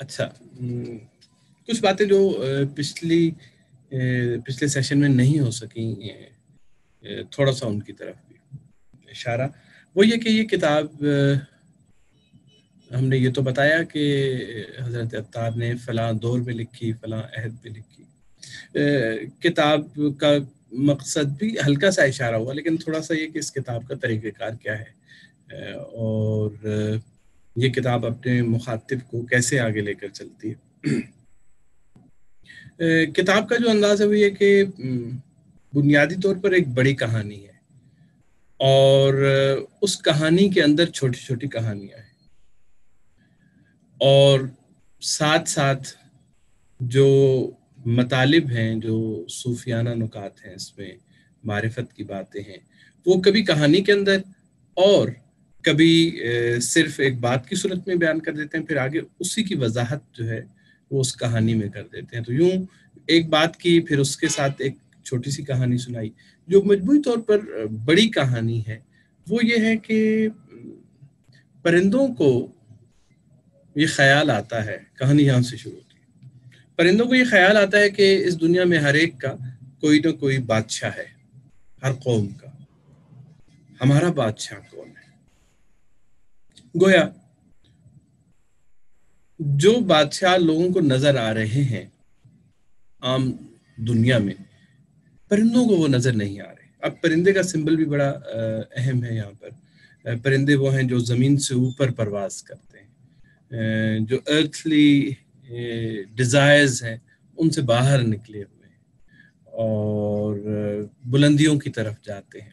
اچھا، کچھ باتیں جو پچھلے سیشن میں نہیں ہو سکیں، تھوڑا سا ان کی طرف بھی اشارہ، وہ یہ کہ یہ کتاب ہم نے یہ تو بتایا کہ حضرت عطار نے فلاں دور میں لکھی، فلاں عہد میں لکھی. کتاب کا مقصد بھی ہلکا سا اشارہ ہوا، لیکن تھوڑا سا یہ کہ اس کتاب کا طریقہ کار کیا ہے اور یہ کتاب اپنے مخاطب کو کیسے آگے لے کر چلتی ہے. کتاب کا جو انداز ہے وہ یہ کہ بنیادی طور پر ایک بڑی کہانی ہے اور اس کہانی کے اندر چھوٹی چھوٹی کہانیاں ہیں، اور ساتھ ساتھ جو مطالب ہیں، جو صوفیانہ نکات ہیں، اس میں معرفت کی باتیں ہیں، وہ کبھی کہانی کے اندر اور کبھی صرف ایک بات کی صورت میں بیان کر دیتے ہیں، پھر آگے اسی کی وضاحت جو ہے وہ اس کہانی میں کر دیتے ہیں. تو یوں ایک بات کی، پھر اس کے ساتھ ایک چھوٹی سی کہانی سنائی. جو مجموعی طور پر بڑی کہانی ہے وہ یہ ہے کہ پرندوں کو یہ خیال آتا ہے، کہانی یہاں سے شروع ہوتی ہے، پرندوں کو یہ خیال آتا ہے کہ اس دنیا میں ہر ایک کا کوئی نہ کوئی بادشاہ ہے، ہر قوم کا. ہمارا بادشاہ کون ہے؟ گویا جو بادشاہ لوگوں کو نظر آ رہے ہیں عام دنیا میں، پرندوں کو وہ نظر نہیں آ رہے. اب پرندے کا سمبل بھی بڑا اہم ہے یہاں پر. پرندے وہ ہیں جو زمین سے اوپر پرواز کرتے ہیں، جو ارتھلی ڈیزائرز ہیں ان سے باہر نکلے ہوئے ہیں اور بلندیوں کی طرف جاتے ہیں.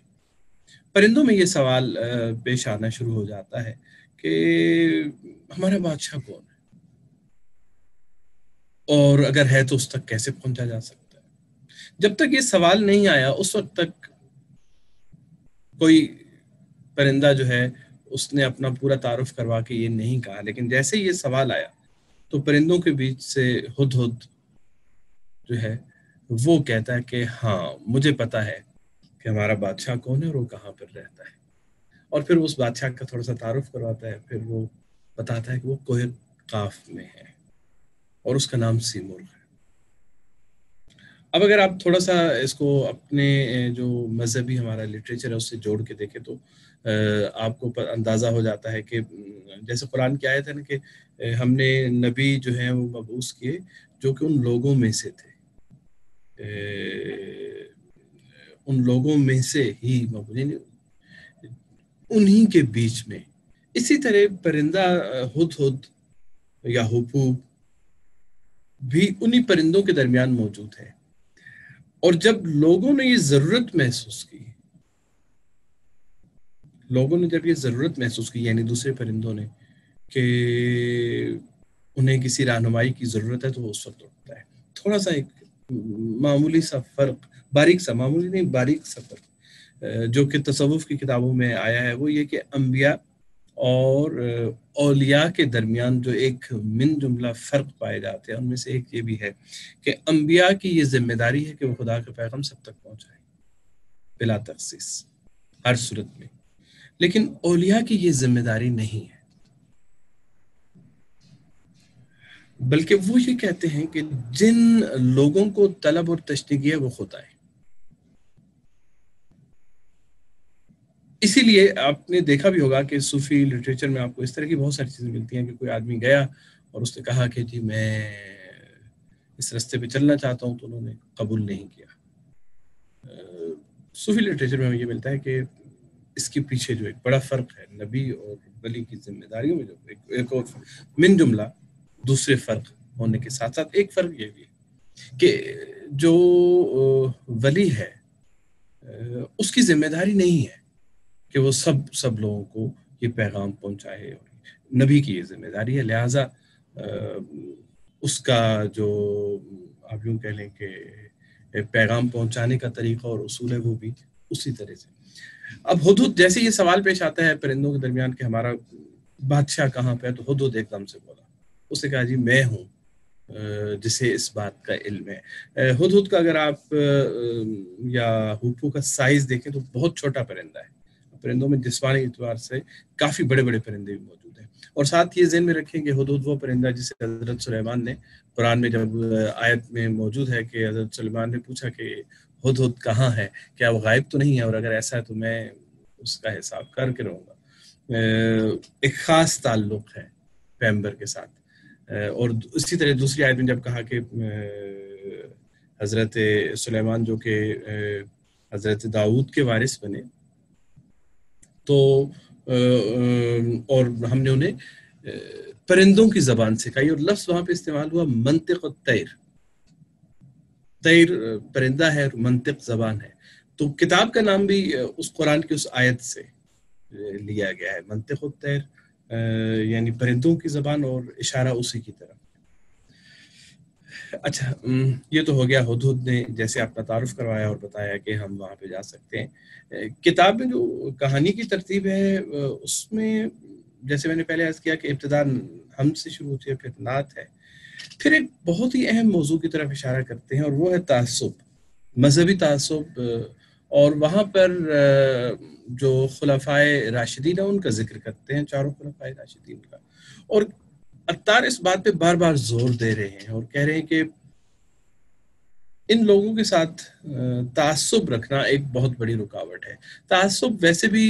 پرندوں میں یہ سوال پیش آنا شروع ہو جاتا ہے کہ ہمارا بادشاہ کون ہے، اور اگر ہے تو اس تک کیسے پہنچا جا سکتا ہے. جب تک یہ سوال نہیں آیا اس وقت تک کوئی پرندہ جو ہے اس نے اپنا پورا تعارف کروا کے یہ نہیں کہا، لیکن جیسے یہ سوال آیا تو پرندوں کے بیچ سے ہدہد جو ہے وہ کہتا ہے کہ ہاں مجھے پتا ہے کہ ہمارا بادشاہ کون ہے اور وہ کہاں پر رہتا ہے. اور پھر اس بادشاہ کا تھوڑا سا تعارف کرواتا ہے، پھر وہ بتاتا ہے کہ وہ کوہ قاف میں ہے اور اس کا نام سیمرغ ہے. اب اگر آپ تھوڑا سا اس کو اپنے جو مذہبی ہمارا لٹریچر ہے اس سے جوڑ کے دیکھیں تو آپ کو اندازہ ہو جاتا ہے کہ جیسے قرآن کی آیت ہے نا کہ ہم نے نبی جو ہیں وہ مبعوث کیے جو کہ ان لوگوں میں سے تھے، ان لوگوں میں سے ہی انہی کے بیچ میں. اسی طرح پرندہ ہدہد یا ہپوب بھی انہی پرندوں کے درمیان موجود ہے. اور جب لوگوں نے یہ ضرورت محسوس کی، یعنی دوسرے پرندوں نے، کہ انہیں کسی رہنمائی کی ضرورت ہے تو وہ اس وقت اٹھتا ہے. تھوڑا سا ایک معمولی سا فرق، معمولی نہیں باریک سا فرق جو کہ تصوف کی کتابوں میں آیا ہے وہ یہ کہ انبیاء اور اولیاء کے درمیان جو ایک من جملہ فرق پائے جاتے ہیں ان میں سے ایک یہ بھی ہے کہ انبیاء کی یہ ذمہ داری ہے کہ وہ خدا کا پیغام سب تک پہنچائیں بلا تخصیص ہر صورت میں، لیکن اولیاء کی یہ ذمہ داری نہیں ہے، بلکہ وہ یہ کہتے ہیں کہ جن لوگوں کو طلب اور تشنیع ہے وہ خدا ہے. اسی لیے آپ نے دیکھا بھی ہوگا کہ صوفی لٹریچر میں آپ کو اس طرح کی بہت ساری چیزیں ملتی ہیں کہ کوئی آدمی گیا اور اس نے کہا کہ جی میں اس راستے پہ چلنا چاہتا ہوں، تو انہوں نے قبول نہیں کیا. صوفی لٹریچر میں یہ ملتا ہے کہ اس کے پیچھے جو ایک بڑا فرق ہے نبی اور ولی کی ذمہ داریوں میں، جو ایک اور من جملہ دوسرے فرق ہونے کے ساتھ ساتھ ایک فرق یہ بھی ہے کہ جو ولی ہے اس کی ذمہ داری نہیں ہے کہ وہ سب لوگوں کو یہ پیغام پہنچائے. نبی کی یہ ذمہ داری ہے، لہٰذا اس کا جو آپ یوں کہہ لیں کہ پیغام پہنچانے کا طریقہ اور اصول ہے وہ بھی اسی طرح سے. اب ہدہد جیسے یہ سوال پیش آتا ہے پرندوں کے درمیان کہ ہمارا بادشاہ کہاں پہ ہے، تو ہدہد ایک دم سے بولا، اس نے کہا جی میں ہوں جسے اس بات کا علم ہے. ہدہد کا اگر آپ یا ہپو کا سائز دیکھیں تو بہت چھوٹا پرندہ ہے. پرندوں میں جسمانی اعتبار سے کافی بڑے بڑے پرندے بھی موجود ہیں، اور ساتھ یہ ذہن میں رکھیں کہ ہدہد وہ پرندہ جسے حضرت سلیمان نے قرآن میں جب آیت میں موجود ہے کہ حضرت سلیمان نے پوچھا کہ ہدہد کہاں ہے، کیا وہ غائب تو نہیں ہے، اور اگر ایسا ہے تو میں اس کا حساب کر کے رہوں گا۔ ایک خاص تعلق ہے پیغمبر کے ساتھ۔ اور اسی طرح دوسری آیت میں جب کہا کہ حضرت سلیمان جو کہ حضرت داؤد کے وارث بنے، تو اور ہم نے انہیں پرندوں کی زبان سکھائی، اور لفظ وہاں پہ استعمال ہوا منطق الطیر، طیر پرندہ ہے اور منطق زبان ہے۔ تو کتاب کا نام بھی اس قرآن کی اس آیت سے لیا گیا ہے، منطق الطیر، یعنی پرندوں کی زبان، اور اشارہ اسی کی طرف۔ اچھا، یہ تو ہو گیا ہدہد نے جیسے اپنا تعارف کروایا اور بتایا کہ ہم وہاں پہ جا سکتے ہیں۔ کتاب میں جو کہانی کی ترتیب ہے اس میں جیسے میں نے پہلے عرض کیا کہ ابتدا حمد سے شروع ہوتی ہے، پھر نعت ہے، پھر ایک بہت ہی اہم موضوع کی طرف اشارہ کرتے ہیں، اور وہ ہے تعصب، مذہبی تعصب۔ اور وہاں پر جو خلفائے راشدین ہیں ان کا ذکر کرتے ہیں، چاروں خلفائے راشدین کا، اور عطار اس بات پہ بار بار زور دے رہے ہیں اور کہہ رہے ہیں کہ ان لوگوں کے ساتھ تعصب رکھنا ایک بہت بڑی رکاوٹ ہے۔ تعصب ویسے بھی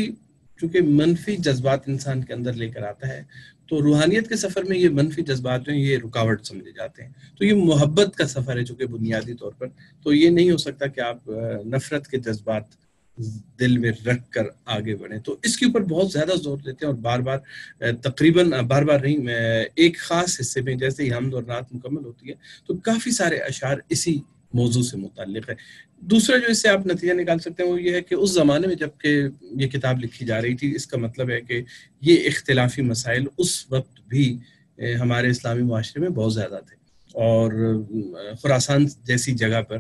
چونکہ منفی جذبات انسان کے اندر لے کر آتا ہے، تو روحانیت کے سفر میں یہ منفی جذبات ہیں، یہ رکاوٹ سمجھے جاتے ہیں۔ تو یہ محبت کا سفر ہے چونکہ بنیادی طور پر، تو یہ نہیں ہو سکتا کہ آپ نفرت کے جذبات دل میں رکھ کر آگے بڑھیں۔ تو اس کے اوپر بہت زیادہ زور دیتے ہیں، اور بار بار تقریباً بار بار نہیں، ایک خاص حصے میں جیسے ہی حمد اور نعت مکمل ہوتی ہے تو کافی سارے اشعار اسی موضوع سے متعلق ہے۔ دوسرا جو اس سے آپ نتیجہ نکال سکتے ہیں وہ یہ ہے کہ اس زمانے میں جب کہ یہ کتاب لکھی جا رہی تھی، اس کا مطلب ہے کہ یہ اختلافی مسائل اس وقت بھی ہمارے اسلامی معاشرے میں بہت زیادہ تھے، اور خراسان جیسی جگہ پر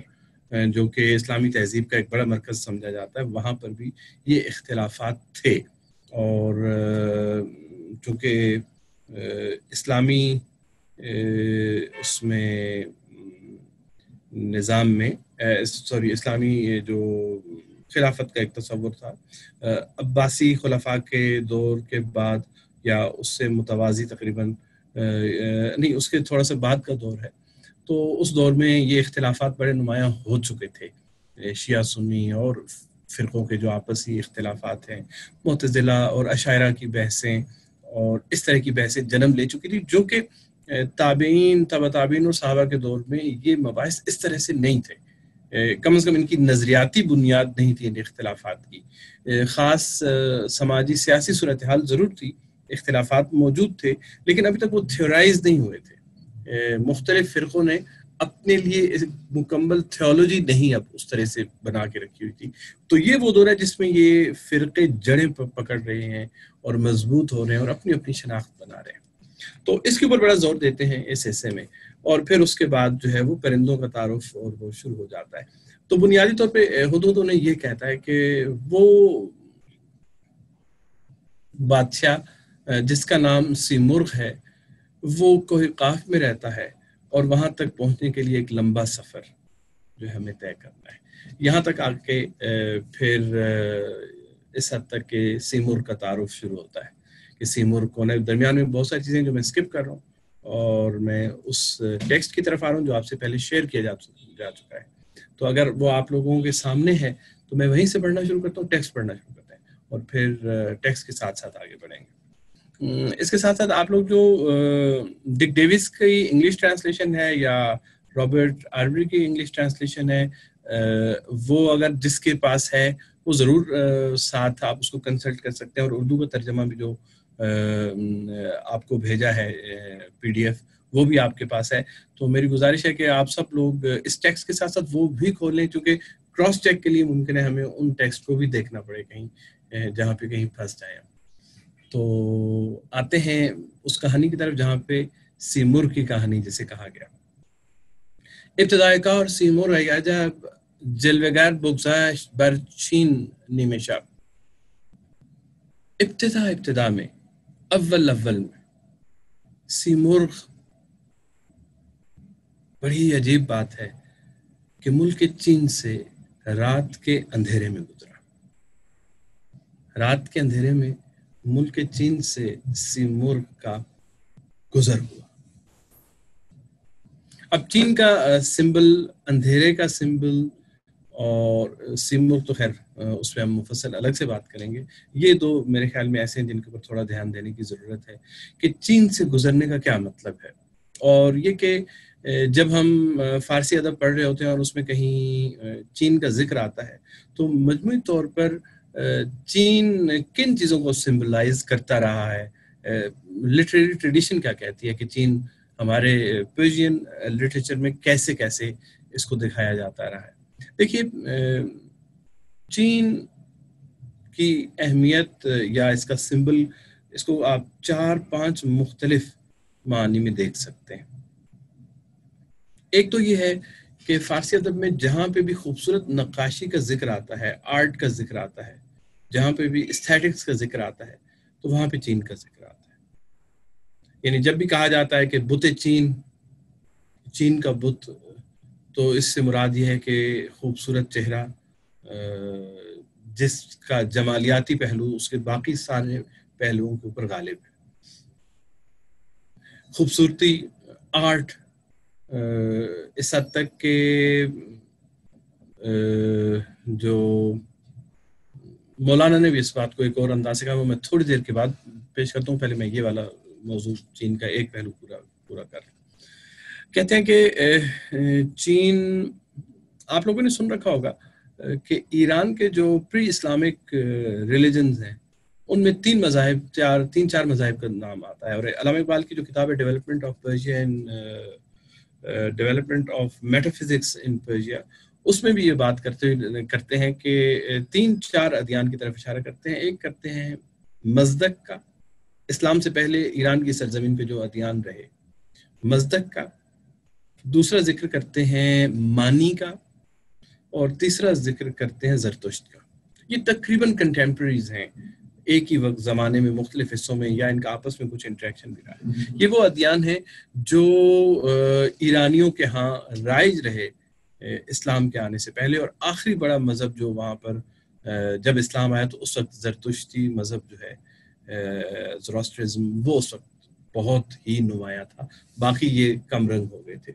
جو کہ اسلامی تہذیب کا ایک بڑا مرکز سمجھا جاتا ہے، وہاں پر بھی یہ اختلافات تھے۔ اور چونکہ اسلامی اس میں نظام میں اسلامی جو خلافت کا ایک تصور تھا، عباسی خلفاء کے دور کے بعد یا اس سے متوازی تقریباً نہیں، اس کے تھوڑا سا بعد کا دور ہے، تو اس دور میں یہ اختلافات بڑے نمایاں ہو چکے تھے۔ شیعہ سنی اور فرقوں کے جو آپسی اختلافات ہیں، معتزلہ اور اشاعرہ کی بحثیں اور اس طرح کی بحثیں جنم لے چکی تھی، جو کہ تابعین، تبع تابعین اور صحابہ کے دور میں یہ مباحث اس طرح سے نہیں تھے، کم از کم ان کی نظریاتی بنیاد نہیں تھی ان اختلافات کی۔ خاص سماجی سیاسی صورتحال ضرور تھی، اختلافات موجود تھے، لیکن ابھی تک وہ تھیورائز نہیں ہوئے تھے۔ مختلف فرقوں نے اپنے لیے مکمل تھیولوجی نہیں اب اس طرح سے بنا کے رکھی ہوئی تھی۔ تو یہ وہ دور ہے جس میں یہ فرقے جڑیں پکڑ رہے ہیں اور مضبوط ہو رہے ہیں اور اپنی اپنی شناخت بنا رہے ہیں۔ تو اس کے اوپر بڑا زور دیتے ہیں اس حصے میں، اور پھر اس کے بعد جو ہے وہ پرندوں کا تعارف اور وہ شروع ہو جاتا ہے۔ تو بنیادی طور پہ ہدہد نے یہ کہتا ہے کہ وہ بادشاہ جس کا نام سیمرغ ہے وہ کوہ قاف میں رہتا ہے، اور وہاں تک پہنچنے کے لیے ایک لمبا سفر جو ہمیں طے کرنا ہے۔ یہاں تک آ کے پھر اس حد تک کہ سیمرغ کا تعارف شروع ہوتا ہے کہ سیمرغ کون ہے۔ درمیان میں بہت ساری چیزیں جو میں اسکپ کر رہا ہوں، اور میں اس ٹیکسٹ کی طرف آ رہا ہوں جو آپ سے پہلے شیئر کیا جا چکا ہے۔ تو اگر وہ آپ لوگوں کے سامنے ہے تو میں وہیں سے پڑھنا شروع کرتا ہوں، ٹیکسٹ پڑھنا شروع کرتا ہے، اور پھر ٹیکسٹ کے ساتھ ساتھ آگے بڑھیں گے۔ اس کے ساتھ ساتھ آپ لوگ جو ڈک ڈیوس کی انگلش ٹرانسلیشن ہے یا رابرٹ آربری کی انگلش ٹرانسلیشن ہے، وہ اگر جس کے پاس ہے وہ ضرور ساتھ آپ اس کو کنسلٹ کر سکتے ہیں، اور اردو کا ترجمہ بھی جو آپ کو بھیجا ہے پی ڈی ایف وہ بھی آپ کے پاس ہے۔ تو میری گزارش ہے کہ آپ سب لوگ اس ٹیکسٹ کے ساتھ ساتھ وہ بھی کھول لیں، کیونکہ کراس چیک کے لیے ممکن ہے ہمیں ان ٹیکسٹ کو بھی دیکھنا پڑے کہیں جہاں پہ کہیں پھنس جائیں۔ تو آتے ہیں اس کہانی کی طرف جہاں پہ سیمرغ کی کہانی جسے کہا گیا۔ ابتدای کار سیمرغ عجب جلوگر بگذشت بر چین نیمه شب۔ ابتدا میں اول میں سیمرغ، بڑی عجیب بات ہے کہ ملک چین سے رات کے اندھیرے میں گزرا۔ رات کے اندھیرے میں ملک چین سے سیمور کا گزر ہوا۔ اب چین کا سمبل اندھیرے کا سمبل، اور سیمور تو خیر اس پہ ہم مفصل الگ سے بات کریں گے۔ یہ دو میرے خیال میں ایسے ہیں جن کے اوپر تھوڑا دھیان دینے کی ضرورت ہے کہ چین سے گزرنے کا کیا مطلب ہے۔ اور یہ کہ جب ہم فارسی ادب پڑھ رہے ہوتے ہیں اور اس میں کہیں چین کا ذکر آتا ہے تو مجموعی طور پر چین کن چیزوں کو سمبلائز کرتا رہا ہے، لٹریری ٹریڈیشن کیا کہتی ہے کہ چین ہمارے پرشین لٹریچر میں کیسے کیسے اس کو دکھایا جاتا رہا ہے۔ دیکھیے چین کی اہمیت یا اس کا سمبل، اس کو آپ 4-5 مختلف معنی میں دیکھ سکتے ہیں۔ ایک تو یہ ہے کہ فارسی ادب میں جہاں پہ بھی خوبصورت نقاشی کا ذکر آتا ہے، آرٹ کا ذکر آتا ہے، جہاں پہ بھی اسٹیٹکس کا ذکر آتا ہے تو وہاں پہ چین کا ذکر آتا ہے۔ یعنی جب بھی کہا جاتا ہے کہ بت چین کا بت، تو اس سے مراد یہ ہے کہ خوبصورت چہرہ جس کا جمالیاتی پہلو اس کے باقی سارے پہلوؤں کے اوپر غالب ہے۔ خوبصورتی، آرٹ، اس حد تک کہ جو مولانا نے بھی اس بات کو ایک اور انداز سے کہا، وہ میں تھوڑی دیر کے بعد پیش کرتا ہوں، پہلے میں یہ والا موضوع چین کا ایک پہلو پورا کر لوں۔ کہتے ہیں کہ چین، آپ لوگوں نے سن رکھا ہوگا کہ ایران کے جو پری اسلامک ریلیجنز ہیں ان میں 3 مذاہب کا نام آتا ہے۔ اور علامہ اقبال کی جو کتاب ہے development of Persia development of metaphysics in Persia, اس میں بھی یہ بات کرتے ہیں کہ 3-4 ادیان کی طرف اشارہ کرتے ہیں۔ ایک کرتے ہیں مزدک کا، اسلام سے پہلے ایران کی سرزمین پہ جو ادیان رہے، مزدک کا۔ دوسرا ذکر کرتے ہیں مانی کا، اور تیسرا ذکر کرتے ہیں زرتشت کا۔ یہ تقریباً کنٹمپریز ہیں، ایک ہی وقت زمانے میں مختلف حصوں میں، یا ان کا آپس میں کچھ انٹریکشن بھی رہا ہے۔ یہ وہ ادیان ہیں جو ایرانیوں کے ہاں رائج رہے اسلام کے آنے سے پہلے، اور آخری بڑا مذہب جو وہاں پر جب اسلام آیا تو اس وقت زرتشتی مذہب جو ہے، زوراسٹرزم، وہ اس وقت بہت ہی نمایاں تھا، باقی یہ کم رنگ ہو گئے تھے۔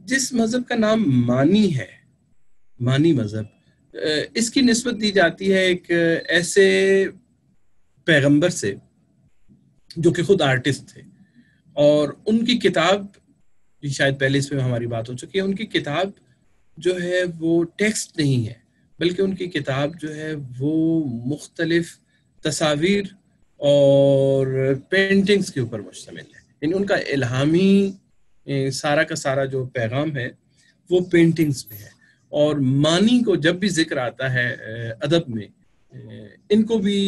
جس مذہب کا نام مانی ہے، مانی مذہب، اس کی نسبت دی جاتی ہے ایک ایسے پیغمبر سے جو کہ خود آرٹسٹ تھے، اور ان کی کتاب، شاید پہلے اس پہ ہماری بات ہو چکی ہے، ان کی کتاب جو ہے وہ ٹیکسٹ نہیں ہے، بلکہ ان کی کتاب جو ہے وہ مختلف تصاویر اور پینٹنگز کے اوپر مشتمل ہے۔ یعنی ان کا الہامی سارا کا سارا جو پیغام ہے وہ پینٹنگز میں ہے۔ اور مانی کو جب بھی ذکر آتا ہے ادب میں، ان کو بھی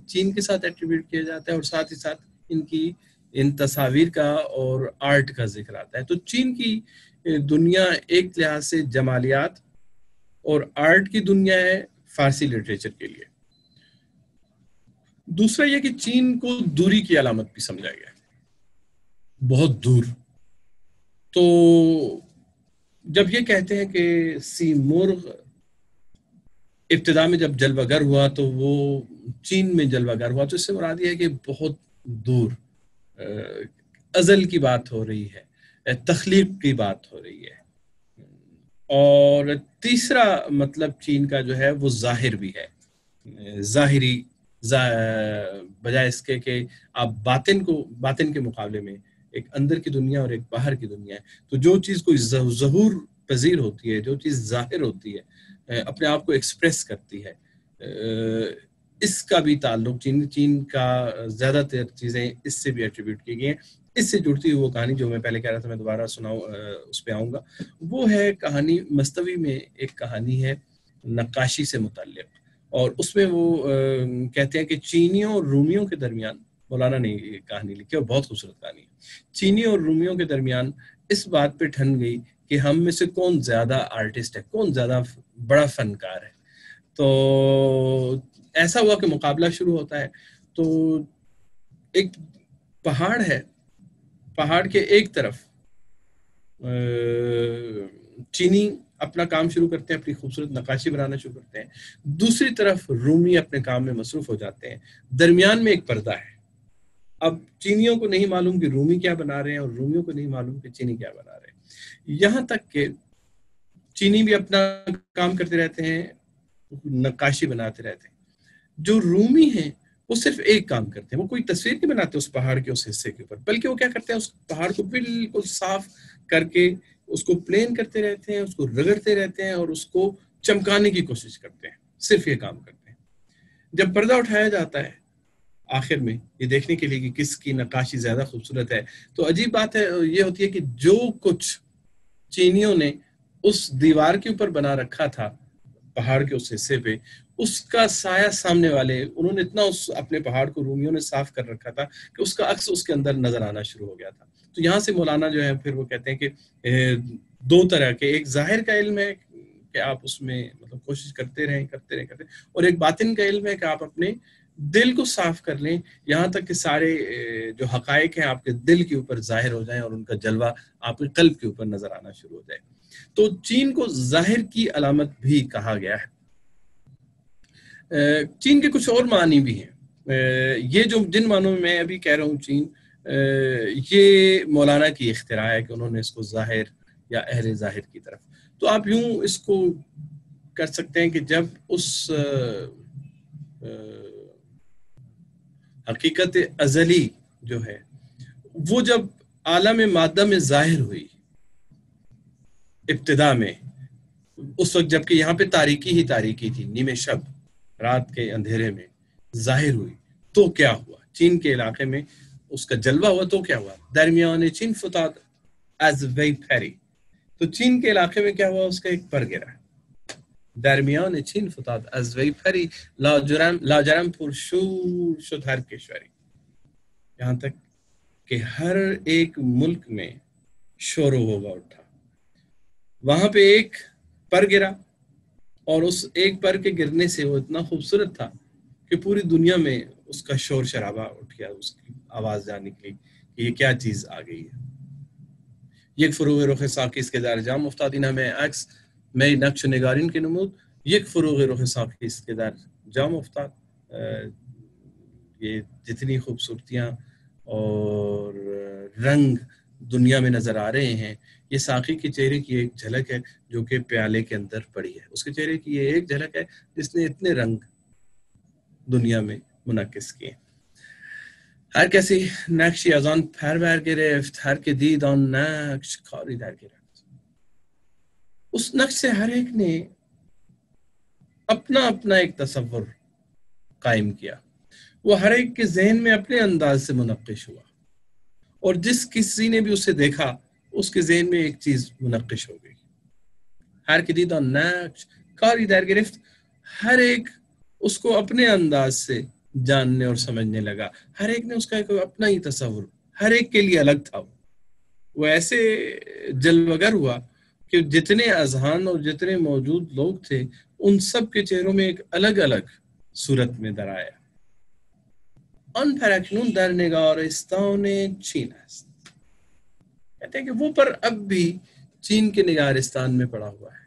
چین کے ساتھ ایٹریبیوٹ کیا جاتا ہے، اور ساتھ ہی ساتھ ان تصاویر کا اور آرٹ کا ذکر آتا ہے۔ تو چین کی دنیا ایک لحاظ سے جمالیات اور آرٹ کی دنیا ہے فارسی لٹریچر کے لیے۔ دوسرا یہ کہ چین کو دوری کی علامت بھی سمجھا گیا ہے، بہت دور۔ تو جب یہ کہتے ہیں کہ سیمرغ ابتدا میں جب جلوہ گر ہوا تو وہ چین میں جلوہ گر ہوا، تو اس سے مراد یہ ہے کہ بہت دور، ازل کی بات ہو رہی ہے، تخلیق کی بات ہو رہی ہے۔ اور تیسرا مطلب چین کا جو ہے وہ ظاہر بھی ہے، ظاہری، بجائے اس کے کہ آپ باطن کے مقابلے میں ایک اندر کی دنیا اور ایک باہر کی دنیا ہے، تو جو چیز کوئی ظہور پذیر ہوتی ہے، جو چیز ظاہر ہوتی ہے، اپنے آپ کو ایکسپریس کرتی ہے، اس کا بھی تعلق چین کا زیادہ تر چیزیں اس سے بھی ایٹریبیوٹ کی گئی ہیں۔ اس سے جڑتی ہوئی وہ کہانی جو میں پہلے کہہ رہا تھا، میں دوبارہ سناؤں، اس پہ آؤں گا، وہ ہے کہانی مستوی میں ایک کہانی ہے نقاشی سے متعلق، اور اس میں وہ کہتے ہیں کہ چینیوں اور رومیوں کے درمیان، مولانا نے یہ کہانی لکھی اور بہت خوبصورت کہانی ہے، چینیوں اور رومیوں کے درمیان اس بات پہ ٹھن گئی کہ ہم میں سے کون زیادہ آرٹسٹ ہے، کون زیادہ بڑا فنکار ہے۔ تو ایسا ہوا کہ مقابلہ شروع ہوتا ہے، تو ایک پہاڑ ہے، پہاڑ کے ایک طرف چینی اپنا کام شروع کرتے ہیں، اپنی خوبصورت نقاشی بنانا شروع کرتے ہیں، دوسری طرف رومی اپنے کام میں مصروف ہو جاتے ہیں، درمیان میں ایک پردہ ہے۔ اب چینیوں کو نہیں معلوم کہ رومی کیا بنا رہے ہیں، اور رومیوں کو نہیں معلوم کہ چینی کیا بنا رہے ہیں، یہاں تک کہ چینی بھی اپنا کام کرتے رہتے ہیں، نقاشی بناتے رہتے ہیں، جو رومی ہیں وہ صرف ایک کام کرتے ہیں، وہ کوئی تصویر نہیں بناتے اس پہاڑ کے اس حصے کے اوپر، بلکہ وہ کیا کرتے ہیں، اس پہاڑ کو بالکل صاف کر کے اس کو پلین کرتے رہتے ہیں، اس کو رگڑتے رہتے ہیں اور اس کو چمکانے کی کوشش کرتے ہیں، صرف یہ کام کرتے ہیں۔ جب پردہ اٹھایا جاتا ہے آخر میں یہ دیکھنے کے لیے کہ کس کی نقاشی زیادہ خوبصورت ہے، تو عجیب بات ہے یہ ہوتی ہے کہ جو کچھ چینیوں نے اس دیوار کے اوپر بنا رکھا تھا پہاڑ کے اس حصے پہ، اس کا سایہ سامنے والے انہوں نے اتنا اس اپنے پہاڑ کو رومیوں نے صاف کر رکھا تھا کہ اس کا عکس اس کے اندر نظر آنا شروع ہو گیا تھا۔ تو یہاں سے مولانا جو ہے پھر وہ کہتے ہیں کہ دو طرح کے، ایک ظاہر کا علم ہے کہ آپ اس میں مطلب کوشش کرتے رہیں اور ایک باطن کا علم ہے کہ آپ اپنے دل کو صاف کر لیں، یہاں تک کہ سارے جو حقائق ہیں آپ کے دل کے اوپر ظاہر ہو جائیں اور ان کا جلوہ آپ کے قلب کے اوپر نظر آنا شروع ہو جائے۔ تو چین کو ظاہر کی علامت بھی کہا گیا ہے۔ چین کے کچھ اور معنی بھی ہیں، یہ جو جن معنوں میں میں ابھی کہہ رہا ہوں چین، یہ مولانا کی اختراع ہے کہ انہوں نے اس کو ظاہر یا اہل ظاہر کی طرف، تو آپ یوں اس کو کر سکتے ہیں کہ جب اس حقیقت ازلی جو ہے وہ جب عالم مادہ میں ظاہر ہوئی ابتدا میں، اس وقت جب کہ یہاں پہ تاریکی ہی تاریکی تھی، نیمے شب رات کے اندھیرے میں ظاہر ہوئی، تو کیا ہوا چین کے علاقے میں اس کا جلوہ ہوا، تو کیا ہوا درمیان چین فتاد از وی پھیری، تو چین کے علاقے میں کیا ہوا، اس کا ایک پر گرا، درمیان چین فتاد از وی پھری لاجرم پر شور شد ہر کشوری، یہاں تک کہ ہر ایک ملک میں شور و غوغا اٹھا، وہاں پہ ایک پر گرا اور اس ایک پر کے گرنے سے وہ اتنا خوبصورت تھا کہ پوری دنیا میں اس کا شور شرابہ اٹھ گیا، اس کی آواز جان نکلی کہ یہ کیا چیز آ گئی ہے۔ یک فروغ رخ ساقی اس کے دار جام افتاد، انہا میں عکس میں نقش نگارین کے نمود، یک فروغ رخ ساقی اس کے دار جام افتاد، یہ جتنی خوبصورتیاں اور رنگ دنیا میں نظر آ رہے ہیں، یہ ساقی کے چہرے کی ایک جھلک ہے جو کہ پیالے کے اندر پڑی ہے، اس کے چہرے کی یہ ایک جھلک ہے جس نے اتنے رنگ دنیا میں منعکس کیے۔ ہر کسی نقشی از آن پرور گرفت، ہر که دید آن نقش کاری در گرفت، اس نقش سے ہر ایک نے اپنا اپنا ایک تصور قائم کیا، وہ ہر ایک کے ذہن میں اپنے انداز سے منقش ہوا، اور جس کسی نے بھی اسے دیکھا اس کے ذہن میں ایک چیز منقش ہو گئی۔ ہر که دید آن نقش کاری در گرفت، ہر ایک اس کو اپنے انداز سے جاننے اور سمجھنے لگا، ہر ایک نے اس کا ایک اپنا ہی تصور، ہر ایک کے لیے الگ تھا، وہ ایسے جلوگر ہوا کہ جتنے اذہان اور جتنے موجود لوگ تھے ان سب کے چہروں میں ایک الگ الگ صورت میں در آیا۔ آن پر اکنون در نگارستان چین است، کہتے ہیں کہ وہ پر اب بھی چین کے نگارستان میں پڑا ہوا ہے،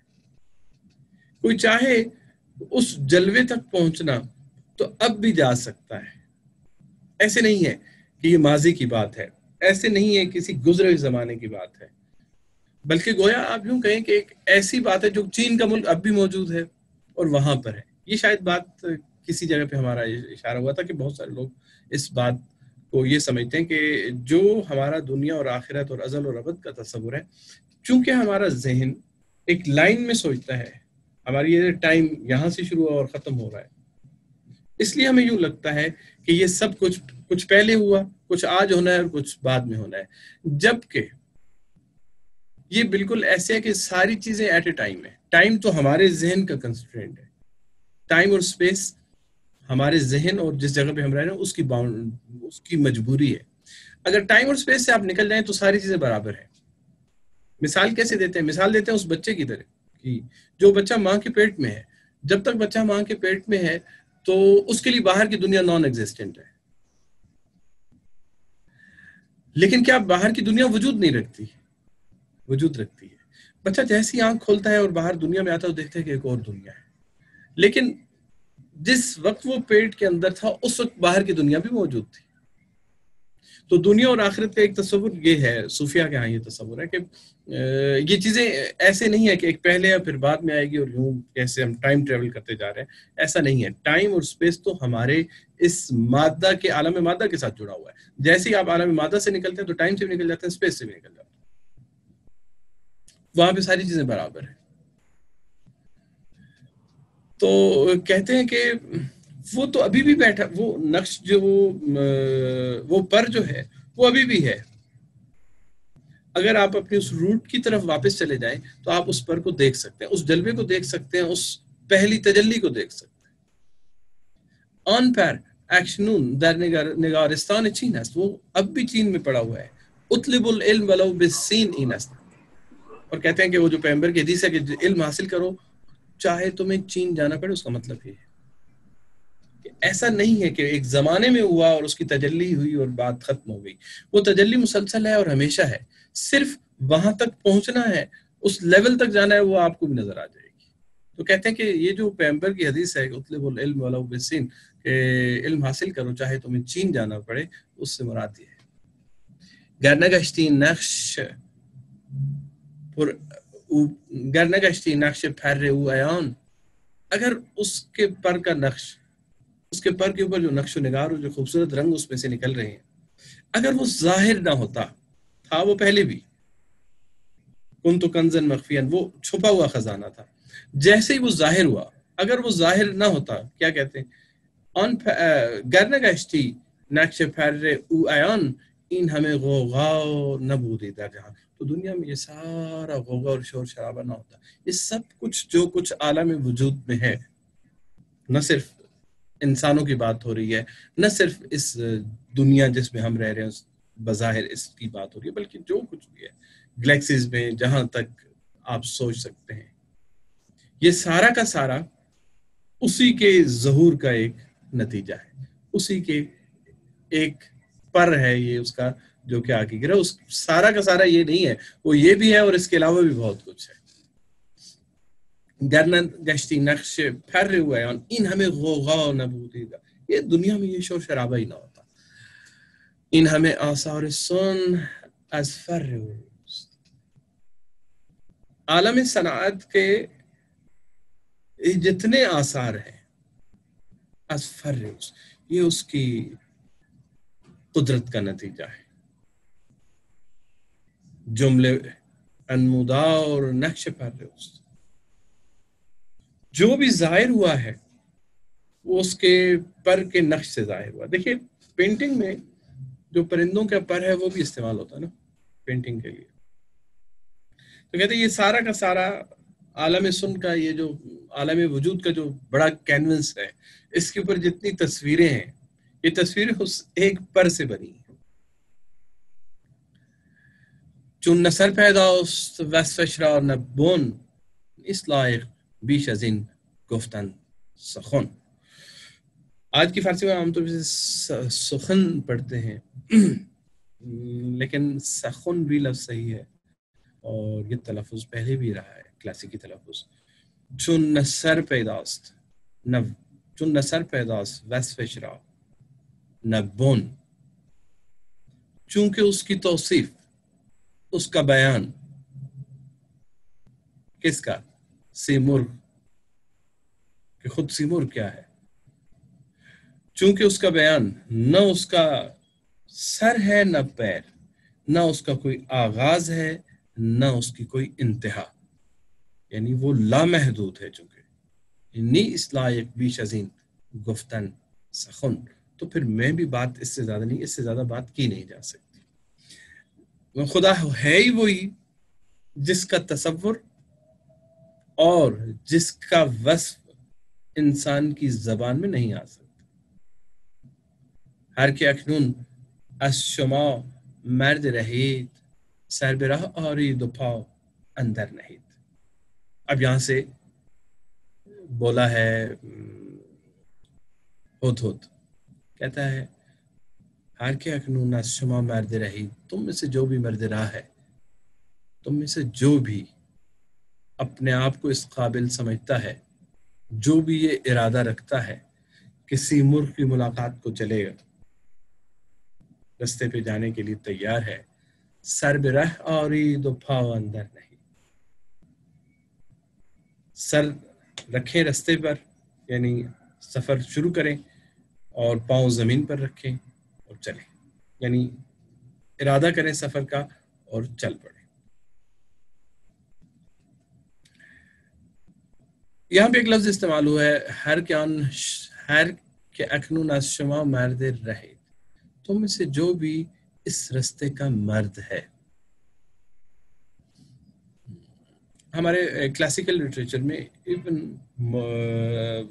کوئی چاہے اس جلوے تک پہنچنا تو اب بھی جا سکتا ہے، ایسے نہیں ہے کہ یہ ماضی کی بات ہے، ایسے نہیں ہے کسی گزرے ہوئے زمانے کی بات ہے، بلکہ گویا آپ یوں کہیں کہ ایک ایسی بات ہے جو چین کا ملک اب بھی موجود ہے اور وہاں پر ہے۔ یہ شاید بات کسی جگہ پہ ہمارا اشارہ ہوا تھا کہ بہت سارے لوگ اس بات کو یہ سمجھتے ہیں کہ جو ہمارا دنیا اور آخرت اور ازل اور ابد کا تصور ہے، چونکہ ہمارا ذہن ایک لائن میں سوچتا ہے، ہماری یہ ٹائم یہاں سے شروع اور ختم ہو رہا ہے، اس لیے ہمیں یوں لگتا ہے کہ یہ سب کچھ پہلے ہوا، کچھ آج ہونا ہے اور کچھ بعد میں ہونا ہے، جبکہ یہ بالکل ایسے ہے کہ ساری چیزیں ایٹ اے ٹائم ہے۔ ٹائم تو ہمارے ذہن کا کنسٹرینٹ ہے، ٹائم اور اسپیس ہمارے ذہن اور جس جگہ پہ ہم رہ رہے ہیں اس کی مجبوری ہے۔ اگر ٹائم اور اسپیس سے آپ نکل جائیں تو ساری چیزیں برابر ہیں۔ مثال کیسے دیتے ہیں؟ مثال دیتے ہیں اس بچے کی طرح کہ جو بچہ ماں کے پیٹ میں ہے، جب تک بچہ ماں کے پیٹ میں ہے تو اس کے لیے باہر کی دنیا نان ایگزسٹنٹ ہے، لیکن کیا باہر کی دنیا وجود نہیں رکھتی؟ وجود رکھتی ہے۔ بچہ جیسی آنکھ کھولتا ہے اور باہر دنیا میں آتا ہے تو دیکھتا ہے کہ ایک اور دنیا ہے، لیکن جس وقت وہ پیٹ کے اندر تھا اس وقت باہر کی دنیا بھی موجود تھی. تو دنیا اور آخرت کا ایک تصور یہ ہے، صوفیہ کے ہاں یہ تصور ہے کہ یہ چیزیں ایسے نہیں ہے کہ ایک پہلے یا پھر بعد میں آئے گی اور یوں کیسے ہم ٹائم ٹریول کرتے جا رہے ہیں. ایسا نہیں ہے. ٹائم اور اسپیس تو ہمارے اس مادہ کے عالم مادہ کے ساتھ جڑا ہوا ہے. جیسے ہی آپ عالم مادہ سے نکلتے ہیں تو ٹائم سے بھی نکل جاتے ہیں، اسپیس سے بھی نکل جاتے ہیں. وہاں پہ ساری چیزیں برابر ہیں. تو کہتے ہیں کہ وہ تو ابھی بھی بیٹھا، وہ نقش جو وہ پر جو ہے وہ ابھی بھی ہے. اگر آپ اپنی اس روٹ کی طرف واپس چلے جائیں تو آپ اس پر کو دیکھ سکتے ہیں، اس جلوے کو دیکھ سکتے ہیں، اس پہلی تجلی کو دیکھ سکتے ہیں. آن پر ایکشنون در نگارستان چین است، وہ اب بھی چین میں پڑا ہوا ہے. اطلب العلم ولو بالسین این است. اور کہتے ہیں کہ وہ جو پیغمبر کی حدیث ہے کہ علم حاصل کرو چاہے تمہیں چین جانا پڑے. اس کا مطلب یہ ہے کہ ایسا نہیں ہے کہ ایک زمانے میں ہوا اور اس کی تجلی ہوئی اور بات ختم ہو گئی. وہ تجلی مسلسل ہے اور ہمیشہ ہے، صرف وہاں تک پہنچنا ہے، اس لیول تک جانا ہے، وہ آپ کو بھی نظر آ جائے گی. تو کہتے ہیں کہ یہ جو پیغمبر کی حدیث ہے کہ اطلب العلم ولو بالسین، کہ علم حاصل کرو چاہے تمہیں چین جانا پڑے، اس سے مراد یہ ہے. گرنگشتی نقش پر گرنگشتی نقش پھر او ایان، اگر اس کے پر کا نقش، اس کے پر کے اوپر جو نقش و نگار اور جو خوبصورت رنگ اس میں سے نکل رہے ہیں، اگر وہ ظاہر نہ ہوتا، تھا وہ پہلے بھی، کن تو کنزن مخفیان، وہ چھپا ہوا خزانہ تھا، جیسے ہی وہ ظاہر ہوا، اگر وہ ظاہر نہ ہوتا، کیا کہتے ہیں آن گرنگشتی نقش پھر او ایان این ہمیں غوغا نبودی در جہاں، تو دنیا میں یہ سارا غوغا اور شور شرابہ نہ ہوتا. یہ سب کچھ جو کچھ عالم وجود میں ہے، نہ صرف انسانوں کی بات ہو رہی ہے، نہ صرف اس دنیا جس میں ہم رہ رہے ہیں بظاہر اس کی بات ہو رہی ہے، بلکہ جو کچھ بھی ہے گلیکسیز میں جہاں تک آپ سوچ سکتے ہیں، یہ سارا کا سارا اسی کے ظہور کا ایک نتیجہ ہے، اسی کے ایک پر ہے یہ اس کا جو کہ آگے گرا. اس سارا کا سارا یہ نہیں ہے، وہ یہ بھی ہے اور اس کے علاوہ بھی بہت کچھ ہے. گرنن گشتی نقش پھر ہوئے ان ہمیں غوغا نبودی گا، یہ دنیا میں یہ شور شرابہ ہی نہ ہوتا. ان ہمیں آثار سن از فر عالم صنعت کے جتنے آثار ہیں از فر، یہ اس کی قدرت کا نتیجہ ہے. جملے انمودا اور نقش پر جو بھی ظاہر ہوا ہے وہ اس کے پر کے نقش سے ظاہر ہوا. دیکھیے پینٹنگ میں جو پرندوں کا پر ہے وہ بھی استعمال ہوتا ہے نا پینٹنگ کے لیے. تو کہتے ہیں یہ سارا کا سارا عالم سن کا، یہ جو عالم وجود کا جو بڑا کینوس ہے، اس کے اوپر جتنی تصویریں ہیں، یہ تصویریں اس ایک پر سے بنی ہیں. چون نثر پیداست وصفش را نبون اس لائق بیش از این گفتن سخن. آج کی فارسی میں عام طور سے سخن پڑھتے ہیں لیکن سخن بھی لفظ صحیح ہے اور یہ تلفظ پہلے بھی رہا ہے کلاسیکی تلفظ. چون نثر پیداست چون نثر پیداست وصفش را نبون، چونکہ اس کی توصیف، اس کا بیان، کس کا؟ سیمرغ، کہ خود سیمرغ کیا ہے، چونکہ اس کا بیان نہ اس کا سر ہے نہ پیر، نہ اس کا کوئی آغاز ہے نہ اس کی کوئی انتہا، یعنی وہ لامحدود ہے. چونکہ نی اصلاح بیش ازین گفتن سخن، تو پھر میں بھی بات اس سے زیادہ نہیں، اس سے زیادہ بات کی نہیں جا سکتی. خدا ہے ہی وہی جس کا تصور اور جس کا وصف انسان کی زبان میں نہیں آ سکتا. ہر کے اکنون از شما مرد رہید سر براہ آرید و پا اندر نہید. اب یہاں سے بولا ہے ہدہد، کہتا ہے ہر کے اکنون از شما مرد رہید، تم میں سے جو بھی مرد راہ ہے، تم میں سے جو بھی اپنے آپ کو اس قابل سمجھتا ہے، جو بھی یہ ارادہ رکھتا ہے کہ سیمور کی ملاقات کو چلے گا، رستے پہ جانے کے لیے تیار ہے، سر برہ آرید و پاؤ اندر نہیں، سر رکھیں رستے پر، یعنی سفر شروع کریں اور پاؤں زمین پر رکھیں اور چلیں، یعنی ارادہ کریں سفر کا اور چل پڑیں۔ یہاں پہ ایک لفظ استعمال ہوا ہے، ہر کے اکنون از شما مرد رہے، تم میں سے جو بھی اس رستے کا مرد ہے۔ ہمارے کلاسیکل لٹریچر میں، ایون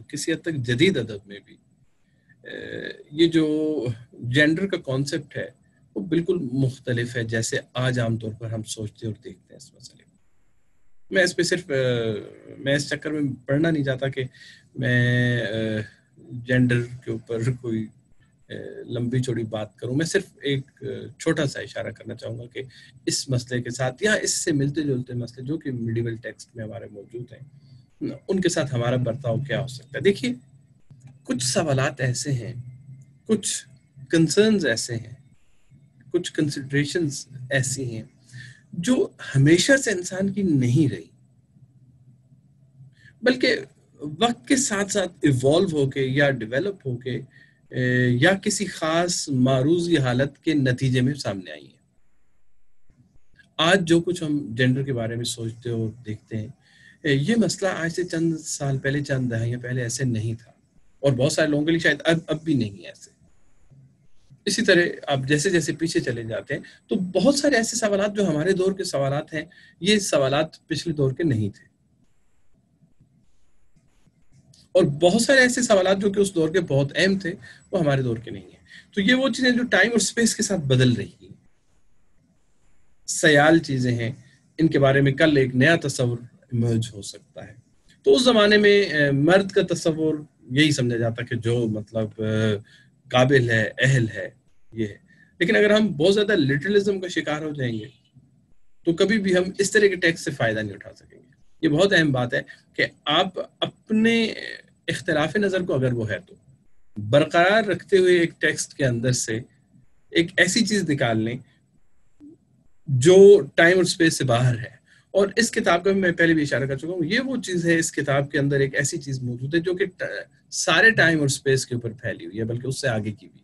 کسی حد تک جدید ادب میں بھی، یہ جو جینڈر کا کانسیپٹ ہے وہ بالکل مختلف ہے جیسے آج عام طور پر ہم سوچتے اور دیکھتے ہیں اس مسئلے کو۔ میں اس پہ صرف میں اس چکر میں پڑھنا نہیں چاہتا کہ میں جینڈر کے اوپر کوئی لمبی چوڑی بات کروں، میں صرف ایک چھوٹا سا اشارہ کرنا چاہوں گا کہ اس مسئلے کے ساتھ یا اس سے ملتے جلتے مسئلے جو کہ میڈیول ٹیکسٹ میں ہمارے موجود ہیں، ان کے ساتھ ہمارا برتاؤ کیا ہو سکتا ہے۔ دیکھیے، کچھ سوالات ایسے ہیں، کچھ کنسرنز ایسے ہیں، کچھ کنسیڈریشنز ایسی ہیں جو ہمیشہ سے انسان کی نہیں رہی، بلکہ وقت کے ساتھ ساتھ ایوالو ہو کے یا ڈیولپ ہو کے یا کسی خاص معروضی حالت کے نتیجے میں سامنے آئی ہیں۔ آج جو کچھ ہم جینڈر کے بارے میں سوچتے اور دیکھتے ہیں، یہ مسئلہ آج سے چند سال پہلے، چند دہائیاں پہلے ایسے نہیں تھا، اور بہت سارے لوگوں کے لیے شاید اب بھی نہیں ہے ایسے۔ اسی طرح آپ جیسے جیسے پیچھے چلے جاتے ہیں تو بہت سارے ایسے سوالات جو ہمارے دور کے سوالات ہیں، یہ سوالات پچھلے دور کے نہیں تھے، اور بہت سارے ایسے سوالات جو کہ اس دور کے بہت اہم تھے وہ ہمارے دور کے نہیں ہیں۔ تو یہ وہ چیزیں جو ٹائم اور سپیس کے ساتھ بدل رہی ہیں، سیال چیزیں ہیں، ان کے بارے میں کل ایک نیا تصور ایمرج ہو سکتا ہے۔ تو اس زمانے میں مرد کا تصور یہی سمجھا جاتا کہ جو مطلب قابل ہے، اہل ہے، یہ ہے۔ لیکن اگر ہم بہت زیادہ لٹرلزم کا شکار ہو جائیں گے تو کبھی بھی ہم اس طرح کے ٹیکسٹ سے فائدہ نہیں اٹھا سکیں گے۔ یہ بہت اہم بات ہے کہ آپ اپنے اختلاف نظر کو اگر وہ ہے تو برقرار رکھتے ہوئے ایک ٹیکسٹ کے اندر سے ایک ایسی چیز نکال لیں جو ٹائم اور سپیس سے باہر ہے۔ اور اس کتاب کا میں پہلے بھی اشارہ کر چکا ہوں، یہ وہ چیز ہے، اس کتاب کے اندر ایک ایسی چیز موجود ہے جو کہ سارے ٹائم اور سپیس کے اوپر پھیلی ہوئی ہے، بلکہ اس سے آگے کی بھی۔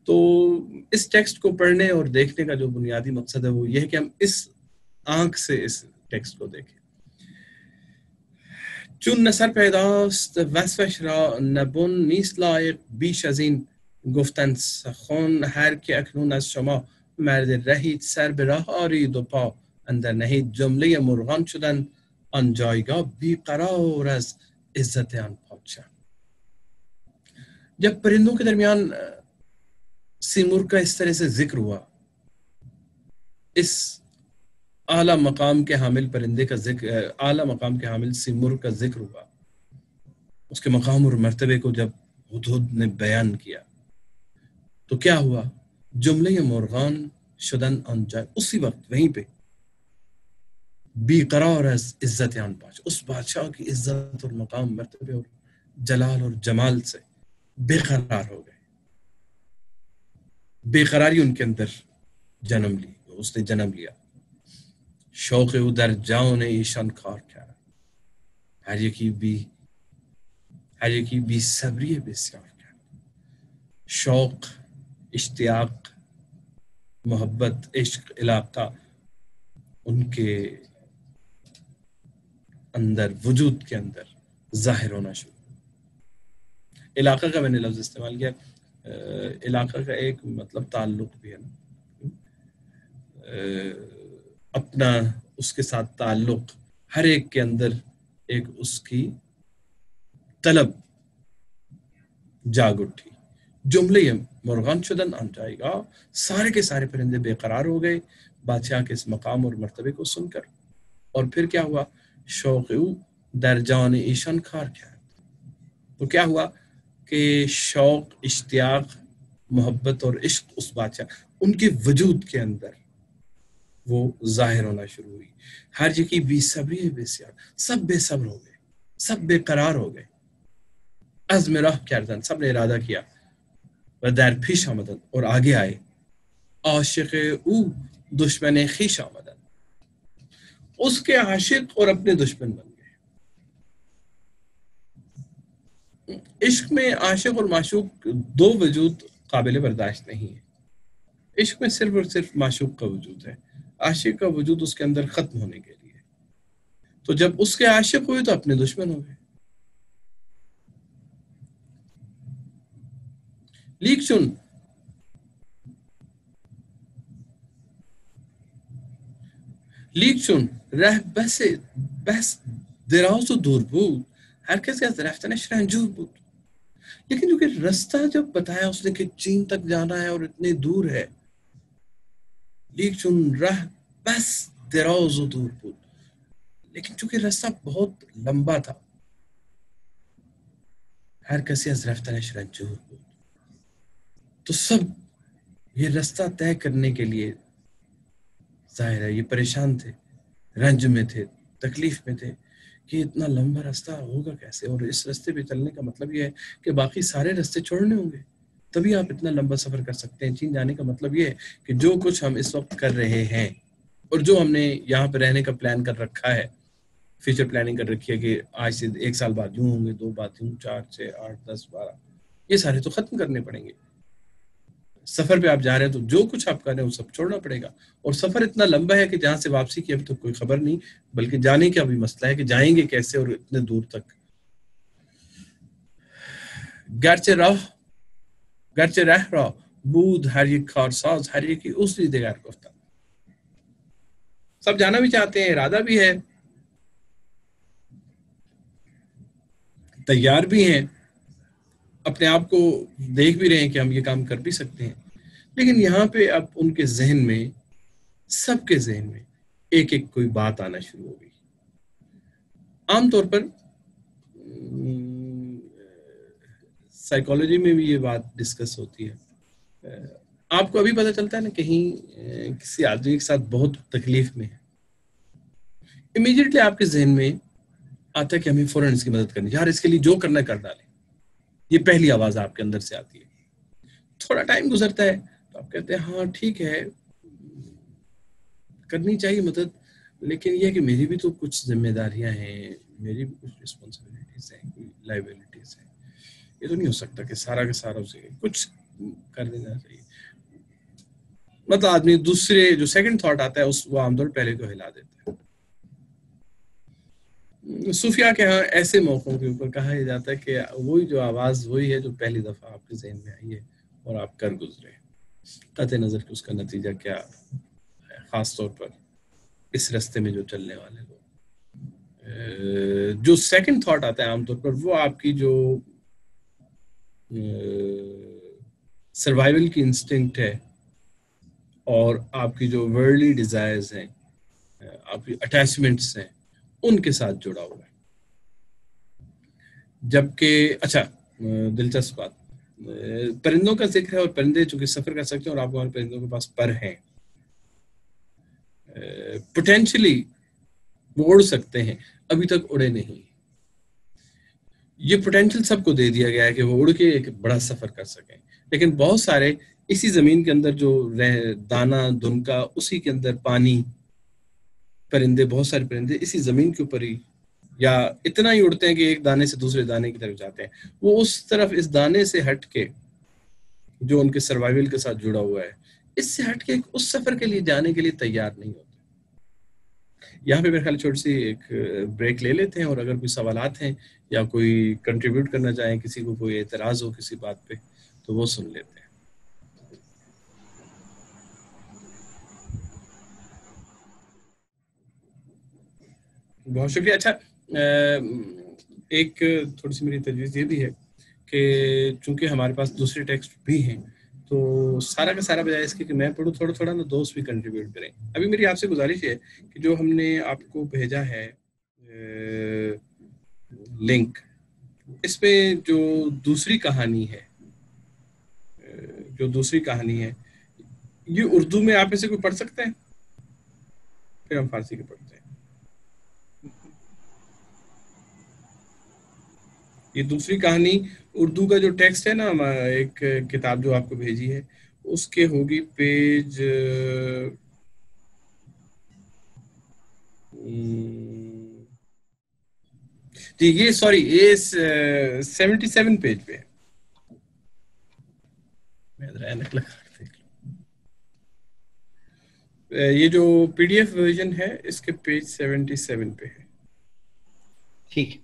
تو اس ٹیکسٹ کو پڑھنے اور دیکھنے کا جو بنیادی مقصد ہے وہ یہ ہے کہ ہم اس آنکھ سے اس ٹیکسٹ کو دیکھیں۔ چون نصر پیداست وصفش را نبون نیست لایق بیش از این گفتن سخن، هر که اکنون از شما مرد رهید سر به راه آرید و پا اندر نهید، جمله مرغان شدن آن جایگاه بیقرار از عزت آن پادشاه۔ جب پرندوں کے درمیان سیمور کا اس طرح سے ذکر ہوا، اس اعلیٰ مقام کے حامل پرندے کا ذکر، اعلیٰ مقام کے حامل سیمور کا ذکر ہوا، اس کے مقام اور مرتبے کو جب ہدہد نے بیان کیا تو کیا ہوا؟ جملے مرغان شدن آن جائے، اسی وقت وہیں پہ بی قرار از عزت آن پادشاہ، اس بادشاہ کی عزت اور مقام، مرتبے اور جلال اور جمال سے بے قرار ہو گئے۔ بے قراری ان کے اندر جنم لی، اس نے جنم لیا۔ شوق او در جان ایشان کار کرد، هر یکی بی صبری بسیار کرد۔ شوق، اشتیاق، محبت، عشق، علاقہ ان کے اندر، وجود کے اندر ظاہر ہونا شروع۔ علاقہ کا میں نے لفظ استعمال کیا، علاقہ کا ایک مطلب تعلق بھی ہے نا، اپنا اس کے ساتھ تعلق، ہر ایک کے اندر ایک اس کی طلب جاگ اٹھی۔ جملے مرغان شدن آن جائے گا، سارے کے سارے پرندے بے قرار ہو گئے بادشاہ کے اس مقام اور مرتبے کو سن کر۔ اور پھر کیا ہوا؟ شوق او در جان ایشان کار کرد، تو کیا ہوا کہ شوق، اشتیاق، محبت اور عشق اس بادشاہ، ان کے وجود کے اندر وہ ظاہر ہونا شروع ہوئی. ہر یکی بے صبری بسیار، سب بے صبر ہو گئے، سب بے قرار ہو گئے. عزم راہ کردن، سب نے ارادہ کیا. و در پیش آمدن، اور آگے آئے. عاشق او دشمن خویش آمدن، اس کے عاشق اور اپنے دشمن بن گئے. عشق میں عاشق اور معشوق دو وجود قابل برداشت نہیں ہے. عشق میں صرف اور صرف معشوق کا وجود ہے، عاشق کا وجود اس کے اندر ختم ہونے کے لیے. تو جب اس کے عاشق ہوئے تو اپنے دشمن ہو گئے. لیک چون رہ بس دراز و دور بود، ہر کس کے رفتنش رنجور بود. لیکن جو کہ رستہ جب بتایا اس نے کہ چین تک جانا ہے اور اتنے دور ہے، لیک چون رہ بس دراز و دور بود، لیکن چونکہ رستہ بہت لمبا تھا، ہر کسی از رفتنش رنجور بود، تو سب یہ رستہ طے کرنے کے لیے ظاہر ہے یہ پریشان تھے، رنج میں تھے، تکلیف میں تھے کہ اتنا لمبا راستہ ہوگا کیسے، اور اس راستے پہ چلنے کا مطلب یہ ہے کہ باقی سارے راستے چھوڑنے ہوں گے، تبھی آپ اتنا لمبا سفر کر سکتے ہیں. چین جانے کا مطلب یہ ہے کہ جو کچھ ہم اس وقت کر رہے ہیں اور جو ہم نے یہاں پہ رہنے کا پلان کر رکھا ہے، فیوچر پلاننگ کر رکھی ہے کہ آج سے 1 سال بعد یوں ہوں گے، 2 بعد یوں، 4 6 8 10 12، یہ سارے تو ختم کرنے پڑیں گے. سفر پہ آپ جا رہے ہیں تو جو کچھ آپ کر رہے ہیں وہ سب چھوڑنا پڑے گا. اور سفر اتنا لمبا ہے کہ جہاں سے واپسی کی ابھی تو کوئی خبر نہیں، بلکہ جانے کا بھی مسئلہ ہے کہ جائیں گے کیسے اور اتنے دور تک. گرچه ره را بود ہر یک کارساز، ہر یکی اسی دیگر گفتن. سب جانا بھی چاہتے ہیں، ارادہ بھی ہے، تیار بھی ہیں، اپنے آپ کو دیکھ بھی رہے ہیں کہ ہم یہ کام کر بھی سکتے ہیں. لیکن یہاں پہ اب ان کے ذہن میں، سب کے ذہن میں ایک ایک کوئی بات آنا شروع ہو گئی. عام طور پر سائیکالوجی میں بھی یہ بات ڈسکس ہوتی ہے. آپ کو ابھی پتہ چلتا ہے نا کہیں کسی آدمی کے ساتھ بہت تکلیف میں ہے، امیڈیٹلی آپ کے ذہن میں آتا ہے کہ ہمیں فوراً اس کی مدد کرنی ہے، یار اس کے لیے جو کرنا کر ڈالیں. یہ پہلی آواز آپ کے اندر سے آتی ہے. تھوڑا ٹائم گزرتا ہے تو آپ کہتے ہیں ہاں ٹھیک ہے کرنی چاہیے مدد، لیکن یہ کہ میری بھی تو کچھ ذمہ داریاں ہیں، میری بھی کچھ رسپانسبلٹیز ہیں، کوئی لائبلٹیز ہیں. یہ تو نہیں ہو سکتا کہ سارا کا سارا اسے کچھ کر دینا چاہیے. مطلب آدمی دوسرے جو سیکنڈ تھاٹ آتا ہے اس وہ عام طور پہلے کو ہلا دیتا ہے. صوفیاء کے ہاں ایسے موقعوں کے اوپر کہا یہ جاتا ہے کہ وہی جو آواز وہی ہے جو پہلی دفعہ آپ کے ذہن میں آئی ہے اور آپ کر گزرے، قطع نظر کہ اس کا نتیجہ کیا ہے، خاص طور پر اس رستے میں جو چلنے والے لوگ. جو سیکنڈ تھاٹ آتا ہے عام طور پر وہ آپ کی جو سروائیول کی انسٹنکٹ ہے اور آپ کی جو ورلڈلی ڈیزائرز ہیں، آپ کی اٹیچمنٹس ہیں، ان کے ساتھ جڑا ہوا ہے. جبکہ اچھا دلچسپ بات، پرندوں کا ذکر ہے اور پرندے چونکہ سفر کر سکتے ہیں اور آپ کو پرندوں کے پاس پر ہیں، پوٹینشلی وہ اڑ سکتے ہیں، ابھی تک اڑے نہیں. یہ پوٹینشل سب کو دے دیا گیا ہے کہ وہ اڑ کے ایک بڑا سفر کر سکیں، لیکن بہت سارے اسی زمین کے اندر جو دانہ دنکا اسی کے اندر پانی پرندے، بہت سارے پرندے اسی زمین کے اوپر ہی یا اتنا ہی اڑتے ہیں کہ ایک دانے سے دوسرے دانے کی طرف جاتے ہیں. وہ اس طرف اس دانے سے ہٹ کے جو ان کے سروائیول کے ساتھ جڑا ہوا ہے، اس سے ہٹ کے اس سفر کے لیے جانے کے لیے تیار نہیں ہوتے. یہاں پہ میرے خیال چھوٹی سی ایک بریک لے لیتے ہیں، اور اگر کوئی سوالات ہیں یا کوئی کنٹریبیوٹ کرنا چاہیں، کسی کو کوئی اعتراض ہو کسی بات پہ تو وہ سن لیتے ہیں. بہت شکریہ. اچھا ایک تھوڑی سی میری تجویز یہ بھی ہے کہ چونکہ ہمارے پاس دوسرے ٹیکسٹ بھی ہیں تو سارا کا سارا بجائے اس کے کہ میں پڑھوں، تھوڑا تھوڑا نا دوست بھی کنٹریبیوٹ کریں. ابھی میری آپ سے گزارش ہے کہ جو ہم نے آپ کو بھیجا ہے لنک، اس پہ جو دوسری کہانی ہے یہ اردو میں آپ میں سے کوئی پڑھ سکتے ہیں؟ پھر ہم فارسی کے پڑھتے ہیں. یہ دوسری کہانی اردو کا جو ٹیکسٹ ہے نا، ایک کتاب جو آپ کو بھیجی ہے اس کے ہوگی پیج جی یہ سوری یہ 77 پیج پہ ہے. یہ جو پی ڈی ایف ورژن ہے اس کے پیج 77 پہ ہے. ٹھیک.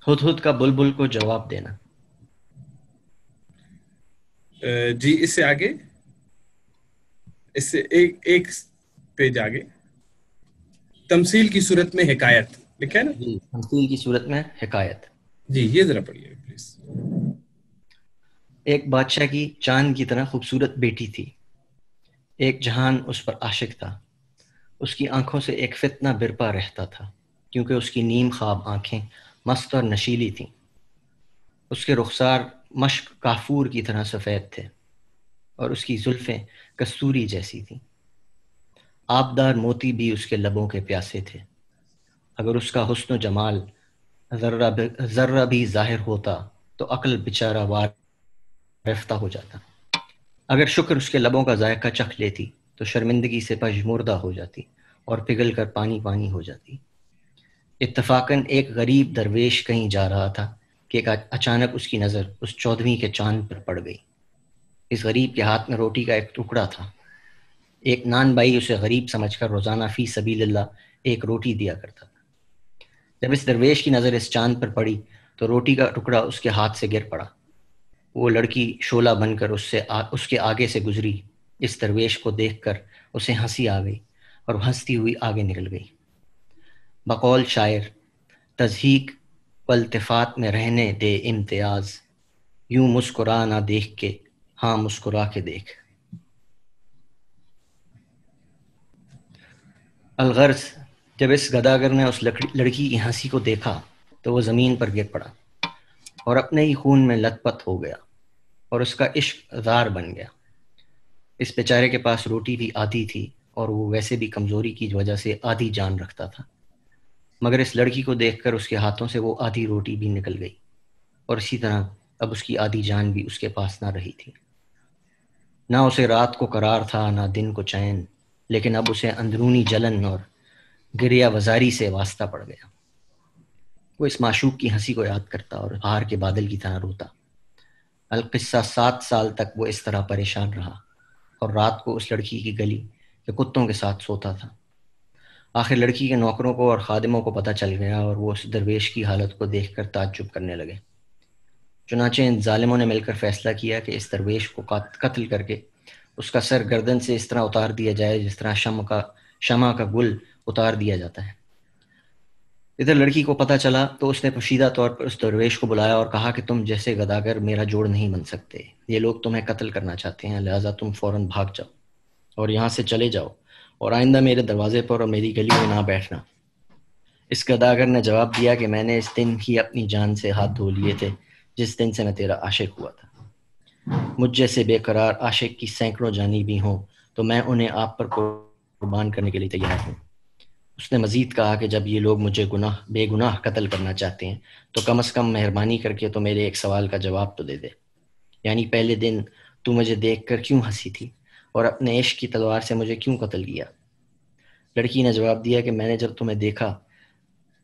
ہدہد کا بلبل کو جواب دینا. جی اس سے آگے، اس سے ایک پیج آگے، تمثیل کی صورت میں حکایت لکھا ہے نا. جی تمثیل کی صورت میں حکایت. جی یہ ذرا پڑھیے پلیز. ایک بادشاہ کی چاند کی طرح خوبصورت بیٹی تھی. ایک جہان اس پر عاشق تھا. اس کی آنکھوں سے ایک فتنہ برپا رہتا تھا کیونکہ اس کی نیم خواب آنکھیں مست اور نشیلی تھیں. اس کے رخسار مشک کافور کی طرح سفید تھے اور اس کی زلفیں کستوری جیسی تھیں. آبدار موتی بھی اس کے لبوں کے پیاسے تھے. اگر اس کا حسن و جمال ذرہ بھی ظاہر ہوتا تو عقل بیچارہ وارفتہ ہو جاتا. اگر شکر اس کے لبوں کا ذائقہ چکھ لیتی تو شرمندگی سے پژمردہ ہو جاتی اور پگھل کر پانی پانی ہو جاتی. اتفاقاً ایک غریب درویش کہیں جا رہا تھا کہ اچانک اس کی نظر اس 14ویں کے چاند پر پڑ گئی. اس غریب کے ہاتھ میں روٹی کا ایک ٹکڑا تھا. ایک نان بائی اسے غریب سمجھ کر روزانہ فی سبیل اللہ ایک روٹی دیا کرتا تھا. جب اس درویش کی نظر اس چاند پر پڑی تو روٹی کا ٹکڑا اس کے ہاتھ سے گر پڑا. وہ لڑکی شعلہ بن کر اس کے آگے سے گزری. اس درویش کو دیکھ کر اسے ہنسی آ گئی اور ہنستی ہوئی آگے نکل گئی. بقول شاعر، تضحیک و التفات میں رہنے دے امتیاز، یوں مسکرا نہ دیکھ کے ہاں مسکرا کے دیکھ. الغرض جب اس گداگر نے اس لڑکی کی ہنسی کو دیکھا تو وہ زمین پر گر پڑا اور اپنے ہی خون میں لت پت ہو گیا اور اس کا عشق زار بن گیا. اس بیچارے کے پاس روٹی بھی آدھی تھی اور وہ ویسے بھی کمزوری کی وجہ سے آدھی جان رکھتا تھا، مگر اس لڑکی کو دیکھ کر اس کے ہاتھوں سے وہ آدھی روٹی بھی نکل گئی اور اسی طرح اب اس کی آدھی جان بھی اس کے پاس نہ رہی تھی. نہ اسے رات کو قرار تھا نہ دن کو چین، لیکن اب اسے اندرونی جلن اور گریہ وزاری سے واسطہ پڑ گیا. وہ اس معشوق کی ہنسی کو یاد کرتا اور بہار کے بادل کی طرح روتا. القصہ 7 سال تک وہ اس طرح پریشان رہا اور رات کو اس لڑکی کی گلی کے کتوں کے ساتھ سوتا تھا. آخر لڑکی کے نوکروں کو اور خادموں کو پتہ چل گیا اور وہ اس درویش کی حالت کو دیکھ کر تعجب کرنے لگے. چنانچہ ان ظالموں نے مل کر فیصلہ کیا کہ اس درویش کو قتل کر کے اس کا سر گردن سے اس طرح اتار دیا جائے جس طرح شمع کا گل اتار دیا جاتا ہے. ادھر لڑکی کو پتہ چلا تو اس نے پوشیدہ طور پر اس درویش کو بلایا اور کہا کہ تم جیسے گداگر میرا جوڑ نہیں بن سکتے. یہ لوگ تمہیں قتل کرنا چاہتے ہیں، لہٰذا تم فوراً بھاگ جاؤ اور یہاں سے چلے جاؤ اور آئندہ میرے دروازے پر اور میری گلی میں نہ بیٹھنا. اس گداگر نے جواب دیا کہ میں نے اس دن ہی اپنی جان سے ہاتھ دھو لیے تھے جس دن سے میں تیرا عاشق ہوا تھا. مجھ جیسے بے قرار عاشق کی سینکڑوں جانی بھی ہوں تو میں انہیں آپ پر قربان کرنے کے لیے تیار ہوں. اس نے مزید کہا کہ جب یہ لوگ مجھے بے گناہ قتل کرنا چاہتے ہیں تو کم از کم مہربانی کر کے تو میرے ایک سوال کا جواب تو دے دے، یعنی پہلے دن تو مجھے دیکھ کر کیوں ہنسی تھی اور اپنے عشق کی تلوار سے مجھے کیوں قتل کیا؟ لڑکی نے جواب دیا کہ میں نے جب تمہیں دیکھا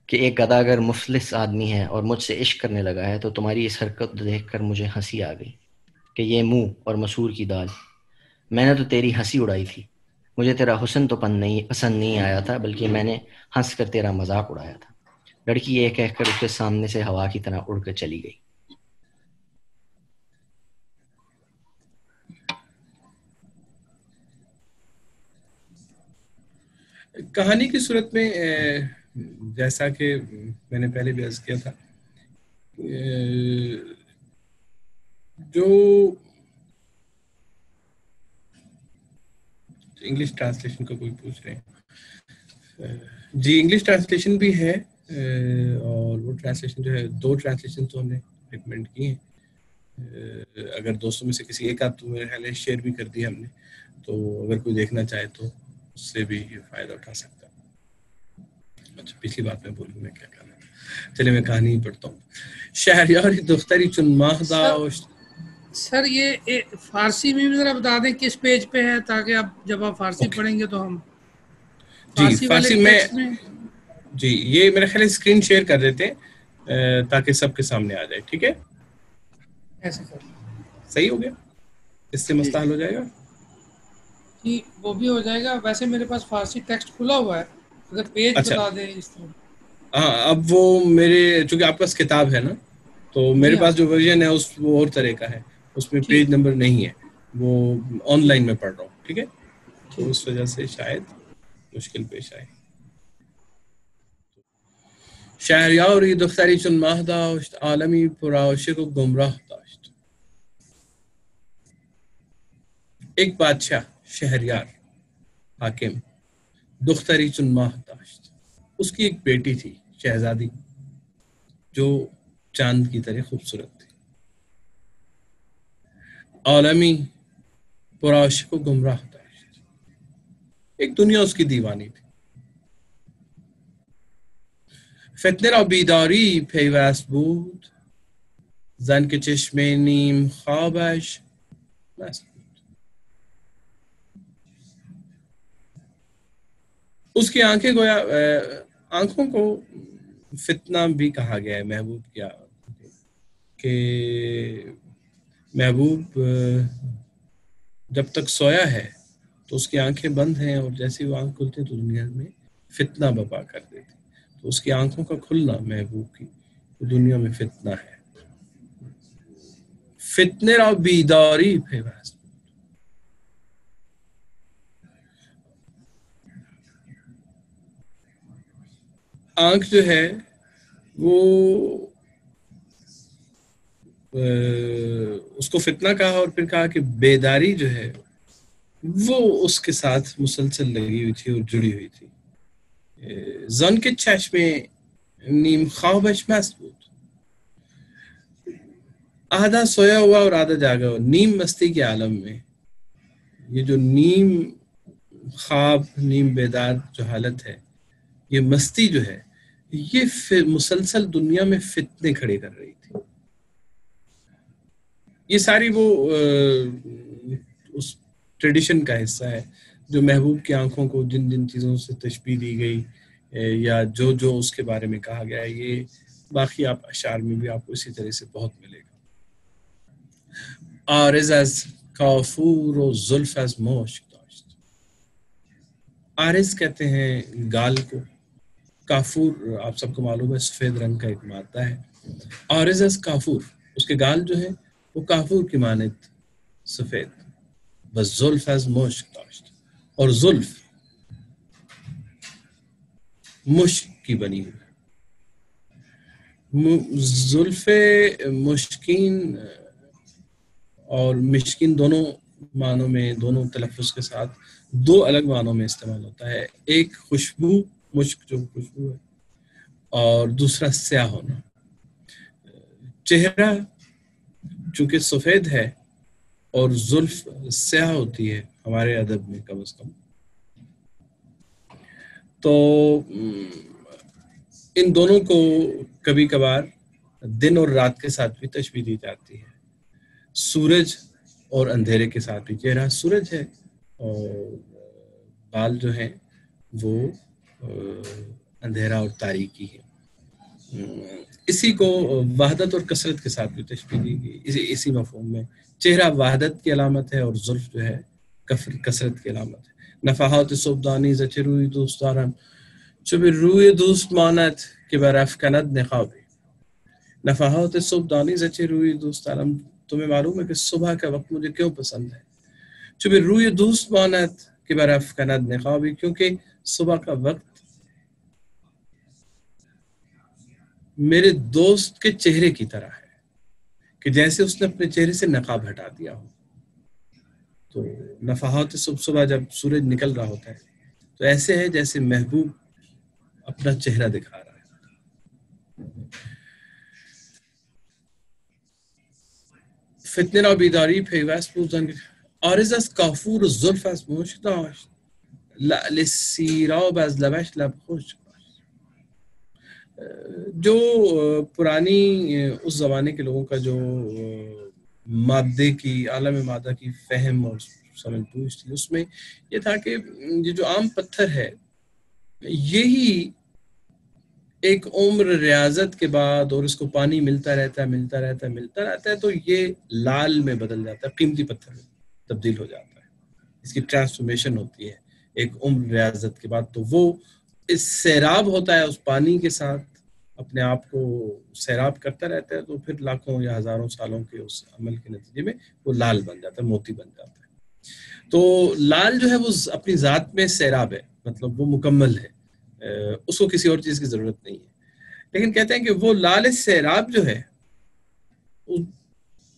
کہ ایک گداگر مفلس آدمی ہے اور مجھ سے عشق کرنے لگا ہے تو تمہاری اس حرکت دیکھ کر مجھے ہنسی آ گئی کہ یہ منہ اور مسور کی دال. میں نے تو تیری ہنسی اڑائی تھی. مجھے تیرا حسن تو پسند نہیں آیا تھا بلکہ میں نے ہنس کر تیرا مذاق اڑایا تھا. لڑکی یہ کہہ کر اس کے سامنے سے ہوا کی طرح اڑ کر چلی گئی. کہانی کی صورت میں جیسا کہ میں نے پہلے بھی عرض کیا تھا، جو انگلش ٹرانسلیشن کا کوئی پوچھ رہے ہیں، جی انگلش ٹرانسلیشن بھی ہے اور وہ ٹرانسلیشن جو ہے 2 ٹرانسلیشن تو ہم نے ریکمینڈ کی ہیں. اگر دوستوں میں سے کسی ایک آدھ تو میرے خیال ہے شیئر بھی کر دیا ہم نے، تو اگر کوئی دیکھنا چاہے تو اس سے بھی فائدہ اٹھا سکتا ہے. اچھا پچھلی بات میں بولوں میں کیا کہنا تھا. چلے میں کہانی ہی پڑھتا ہوں. شہریاری دختری چون ماہ داشت. سر یہ فارسی میں بھی ذرا بتا دیں کس پیج پہ ہے، تاکہ اب جب آپ فارسی پڑھیں گے تو ہم جی والے فارسی میں ٹیکسٹ جی یہ میرے خیال اسکرین شیئر کر دیتے ہیں تاکہ سب کے سامنے آ جائے. ٹھیک ہے ایسے کر صحیح ہو گیا، اس سے مسئلہ حل ہو جائے گا. جی وہ بھی ہو جائے گا. ویسے میرے پاس فارسی ٹیکسٹ کھلا ہوا ہے، اگر پیج اچھا بتا دیں اس طرح. ہاں اب وہ میرے چونکہ آپ کے پاس کتاب ہے نا، تو میرے جی ہاں پاس جو ورژن ہے وہ اور طرح کا ہے، اس میں ٹھیک پیج نمبر نہیں ہے، وہ آن لائن میں پڑھ رہا ہوں. ٹھیک ہے تو اس وجہ سے شاید مشکل پیش آئے. شهریاری دختری چون ماه داشت عالمی پرعاشق و گمراه داشت. ایک بادشاہ شہریار حاکم دختری چون ماہ داشت، اس کی ایک بیٹی تھی شہزادی جو چاند کی طرح خوبصورت تھی. عالمی پرعاشق و گمراہ داشت، ایک دنیا اس کی دیوانی تھی. فتنه را بیداری پیوست بود، زن که چشم نیم خوابش مست بود. اس کی آنکھیں گویا آنکھوں کو فتنہ بھی کہا گیا ہے محبوب کیا کہ محبوب جب تک سویا ہے تو اس کی آنکھیں بند ہیں، اور جیسے وہ آنکھ کھلتی تو دنیا میں فتنہ بپا کر دیتی. تو اس کی آنکھوں کا کھلنا محبوب کی دنیا میں فتنہ ہے. فتنے را بیداری پیوست. آنکھ جو ہے وہ اس کو فتنہ کہا، اور پھر کہا کہ بیداری جو ہے وہ اس کے ساتھ مسلسل لگی ہوئی تھی اور جڑی ہوئی تھی. زن کے چشم نیم خوابش مست بود، آدھا سویا ہوا اور آدھا جاگا ہوا، نیم مستی کے عالم میں. یہ جو نیم خواب نیم بیدار جو حالت ہے، یہ مستی جو ہے یہ مسلسل دنیا میں فتنے کھڑے کر رہی تھی. یہ ساری وہ اس ٹریڈیشن کا حصہ ہے جو محبوب کی آنکھوں کو جن جن چیزوں سے تشبیہ دی گئی یا جو جو اس کے بارے میں کہا گیا ہے، یہ باقی آپ اشعار میں بھی آپ کو اسی طرح سے بہت ملے گا. عارض از کافور و زلف از مشک داشت. عارض کہتے ہیں گال کو، کافور آپ سب کو معلوم ہے سفید رنگ کا ایک مادہ ہے. عارض از کافور، اس کے گال جو ہے وہ کافور کی مانند سفید. بس زلف از مشک داشت، اور زلف مشک کی بنی ہوئی. زلف مشکین اور مشکین دونوں معنوں میں، دونوں تلفظ کے ساتھ دو الگ معنوں میں استعمال ہوتا ہے. ایک خوشبو، مشک جو خوشبو ہے، اور دوسرا سیاہ ہونا. چہرہ چونکہ سفید ہے اور زلف سیاہ ہوتی ہے ہمارے ادب میں کم از کم، تو ان دونوں کو کبھی کبھار دن اور رات کے ساتھ بھی تشبیہ دی جاتی ہے. سورج اور اندھیرے کے ساتھ بھی. چہرہ سورج ہے اور بال جو ہیں وہ اندھیرا اور تاریکی ہے. اسی کو وحدت اور کثرت کے ساتھ بھی تشبیہ دی گئی اسی مفہوم میں. چہرہ وحدت کی علامت ہے اور زلف جو ہے کثرت کی علامت ہے. نفحات صبحدانی ز چه روی دوست دارم چو به روی دوست ماند که برافکند نقابی. نفحات صبحدانی ز چه روی دوست دارم، تمہیں معلوم ہے کہ صبح کا وقت مجھے کیوں پسند ہے. چو به روی دوست ماند که برافکند نقابی، کیونکہ صبح کا وقت میرے دوست کے چہرے کی طرح ہے کہ جیسے اس نے اپنے چہرے سے نقاب ہٹا دیا ہو. تو نفحات صبح جب سورج نکل رہا ہوتا ہے تو ایسے ہے جیسے محبوب اپنا چہرہ دکھا رہا ہے. فتنه را بیداری پیوست بود، آرز از کافور زلف از مشک داشت، لعل سیراب از لبش لب خشک. جو پرانی اس زمانے کے لوگوں کا جو مادے کی، عالم مادہ کی فہم اور سمجھ بوجھ تھی، اس میں یہ تھا کہ یہ جو عام پتھر ہے یہی ایک عمر ریاضت کے بعد، اور اس کو پانی ملتا رہتا ہے تو یہ لال میں بدل جاتا ہے، قیمتی پتھر میں تبدیل ہو جاتا ہے، اس کی ٹرانسفارمیشن ہوتی ہے ایک عمر ریاضت کے بعد. تو وہ اس سیراب ہوتا ہے، اس پانی کے ساتھ اپنے آپ کو سیراب کرتا رہتا ہے، تو پھر لاکھوں یا ہزاروں سالوں کے اس عمل کے نتیجے میں وہ لال بن جاتا ہے، موتی بن جاتا ہے. تو لال جو ہے وہ اپنی ذات میں سیراب ہے، مطلب وہ مکمل ہے، اس کو کسی اور چیز کی ضرورت نہیں ہے. لیکن کہتے ہیں کہ وہ لال سیراب جو ہے،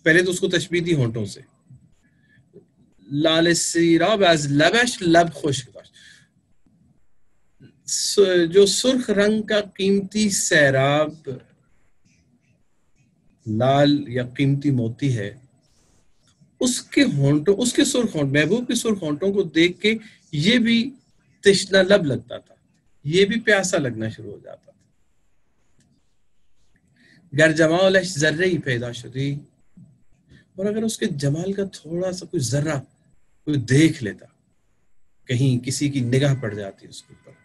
پہلے تو اس کو تشبیہ دی ہونٹوں سے، لال سیراب از لبش لب خشک داشت، جو سرخ رنگ کا قیمتی سیراب لال یا قیمتی موتی ہے، اس کے ہونٹوں، اس کے سرخ ہونٹ، محبوب کے سرخ ہونٹوں کو دیکھ کے یہ بھی تشنہ لب لگتا تھا، یہ بھی پیاسا لگنا شروع ہو جاتا تھا. گر جمالش ذرے ہی پیدا شدی، اور اگر اس کے جمال کا تھوڑا سا کوئی ذرہ کوئی دیکھ لیتا، کہیں کسی کی نگاہ پڑ جاتی اس کے اوپر،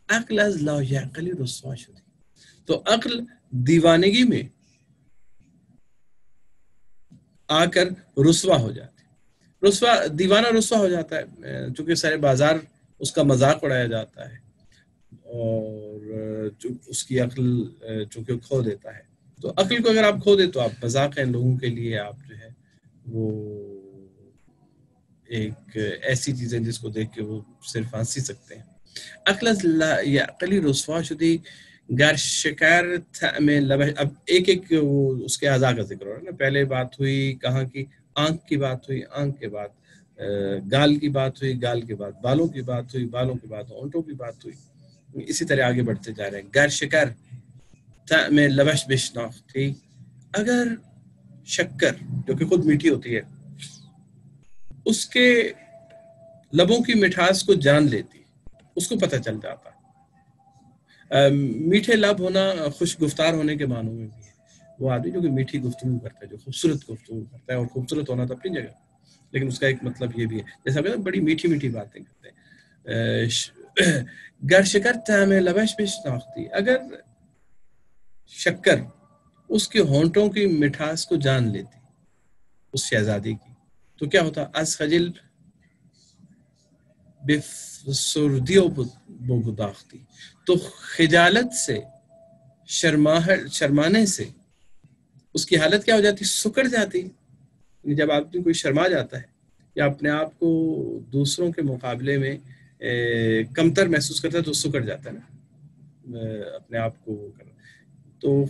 عقل از لا یعقلی رسوا شدی، تو عقل دیوانگی میں آ کر رسوا ہو جاتی. دیوانہ رسوا ہو جاتا ہے، چونکہ سارے بازار اس کا مذاق اڑایا جاتا ہے، اور اس کی عقل چونکہ کھو دیتا ہے. تو عقل کو اگر آپ کھو دے تو آپ مذاق ہیں لوگوں کے لیے، آپ جو ہے وہ ایک ایسی چیزیں جس کو دیکھ کے وہ صرف ہنسی سکتے ہیں. عقل یا عقلی رسوا شدی گر شکر میں لبش. اب ایک ایک وہ اس کے اعضاء کا ذکر ہو رہا ہے نا. پہلے بات ہوئی کہاں کی، آنکھ کی بات ہوئی، آنکھ کے بعد گال کی بات ہوئی، گال کے بعد بالوں کی بات ہوئی، بالوں کے بعد ہونٹوں کی بات ہوئی، اسی طرح آگے بڑھتے جا رہے ہیں. گر شکر میں لبش بشناخت تھی، اگر شکر جو کہ خود میٹھی ہوتی ہے اس کے لبوں کی مٹھاس کو جان لیتی، اس کو پتہ چل جاتا. میٹھے لب ہونا خوش گفتار ہونے کے معنوں میں بھی ہے. وہ آدمی جو کہ میٹھی گفتگو کرتا ہے، جو خوبصورت گفتگو کرتا ہے، اور خوبصورت ہونا تو اپنی جگہ، لیکن اس کا ایک مطلب یہ بھی ہے جیسا کہ بڑی میٹھی میٹھی باتیں کرتے ہیں. گر شکر طعم لبش بشناختی، اگر شکر اس کے ہونٹوں کی مٹھاس کو جان لیتی اس شہزادی کی، تو کیا ہوتا؟ از خجل بسردی و بگداختی، تو خجالت سے، شرمانے سے اس کی حالت کیا ہو جاتی؟ سکڑ جاتی. جب آدمی کوئی شرما جاتا ہے یا اپنے آپ کو دوسروں کے مقابلے میں کمتر محسوس کرتا ہے تو سکڑ جاتا ہے نا، اپنے آپ کو کرنا. تو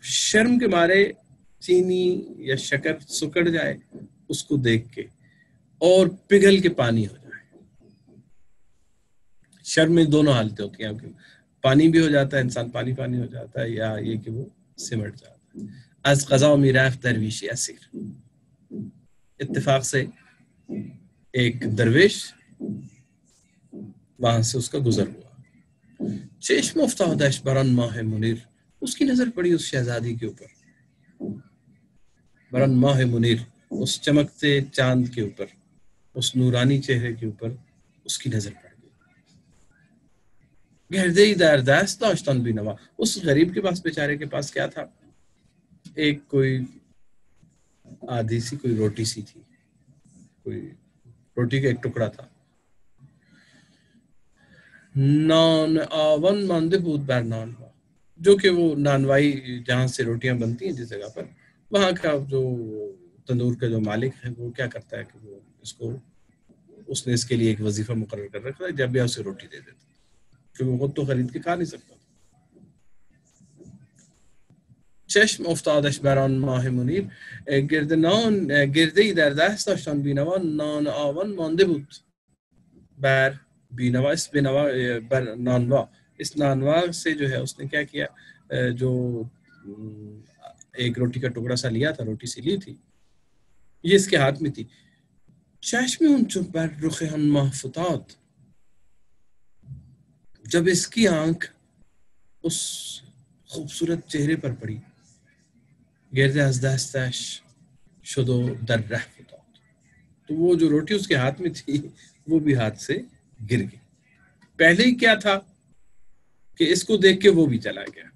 شرم کے مارے چینی یا شکر سکڑ جائے اس کو دیکھ کے، اور پگھل کے پانی ہو جائے. شرم میں دونوں حالتیں ہوتی ہیں، پانی بھی ہو جاتا ہے انسان، پانی ہو جاتا ہے، یا یہ کہ وہ سمٹ جاتا ہے. از قضا و میراف درویشی اسیر، اتفاق سے ایک درویش وہاں سے اس کا گزر ہوا. چشم افتادش بران ماہ منیر، اس کی نظر پڑی اس شہزادی کے اوپر، بران ماہ منیر، اس چمکتے چاند کے اوپر، اس نورانی چہرے کے اوپر اس کی نظر پڑی. گردے در دست داشتن بینوا، اس غریب کے پاس، بیچارے کے پاس کیا تھا؟ ایک کوئی آدھی سی کوئی روٹی سی تھی، کوئی روٹی کا ایک ٹکڑا تھا. نان آون ماندے بود بر نانوا، جو کہ وہ نانوائی جہاں سے روٹیاں بنتی ہیں جس جگہ پر، وہاں کا جو تندور کا جو مالک ہے وہ کیا کرتا ہے کہ وہ اس نے اس کے لیے ایک وظیفہ مقرر کر رکھا ہے، جب بھی اسے روٹی دے دیتا، کیونکہ وہ خود تو خرید کے کھا نہیں سکتا. چشم افتادش بران ماه منیر، گرده‌ای در دست داشتن بینوا، نان آون مانده بود بر بینوا. اس بینوا بر نانوا، اس نانوا سے جو ہے اس نے کیا کیا، جو ایک روٹی کا ٹکڑا سا لیا تھا، روٹی سی لی تھی، یہ اس کے ہاتھ میں تھی. چشم چون بر رخ آن ماه فتاد، جب اس کی آنکھ اس خوبصورت چہرے پر پڑی، گرد از دستش شد و در ره فتاد، تو وہ جو روٹی اس کے ہاتھ میں تھی وہ بھی ہاتھ سے گر گئی. پہلے ہی کیا تھا کہ اس کو دیکھ کے وہ بھی چلا گیا.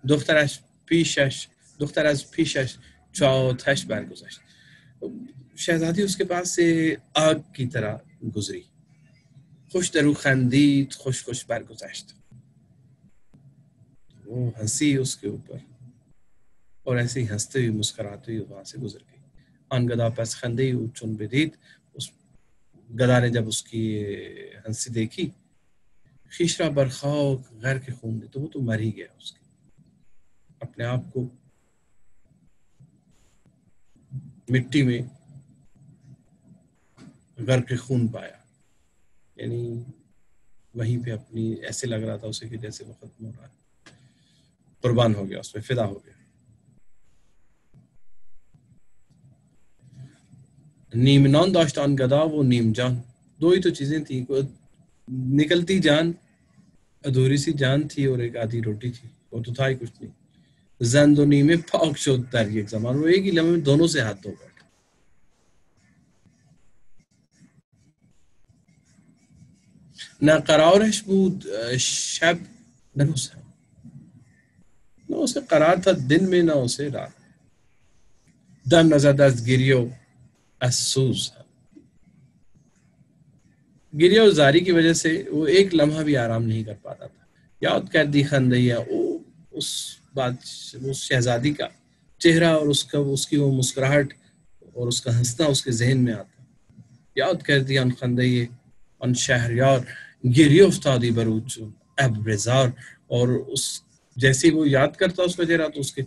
دختر از پیشش چو آتش برگذشت، شہزادی اس کے پاس سے آگ کی طرح گزری. خوش درو خندید خوش خوش برگذشت، وہ ہنسی اس کے اوپر اور ایسے ہی ہنستے ہوئے مسکراتے ہوئے وہاں سے گزر گئی. آن گدا پس خندے او چون بدید، اس گدا نے جب اس کی ہنسی دیکھی، خیشرا برخاک غیر کے خون دے، تو وہ تو مر ہی گیا، اس کے اپنے آپ کو مٹی میں غرق خون پایا. یعنی وہیں پہ اپنی ایسے لگ رہا تھا اسے کہ جیسے وہ ختم ہو رہا ہے، قربان ہو گیا، اس پہ فدا ہو گیا. نیم نان داشت آن گدا وہ نیم جان، دو ہی تو چیزیں تھیں، نکلتی جان، ادھوری سی جان تھی، اور ایک آدھی روٹی تھی، وہ تو تھا ہی کچھ نہیں. زند و نیمه پاک شد در یک زمان، وہ ایک ہی لمحے میں دونوں سے ہاتھ دھو بیٹھے. نہ قرارش بود شب نہ روز، نہ اسے قرار تھا دن میں نہ اسے رات. دم نزد از گریه و از سوز، گریہ و زاری کی وجہ سے وہ ایک لمحہ بھی آرام نہیں کر پاتا تھا. یاد کر دی خندیا، اس شہزادی کا چہرہ اور اس کی وہ مسکراہٹ اور اس کا ہنسنا اس کے ذہن میں آتا. یاد کر دی ان خندیے ان شہریار، گریہ افتادی بروچ اب رزار، اور اس جیسے وہ یاد کرتا اس کا چہرہ تو اس کے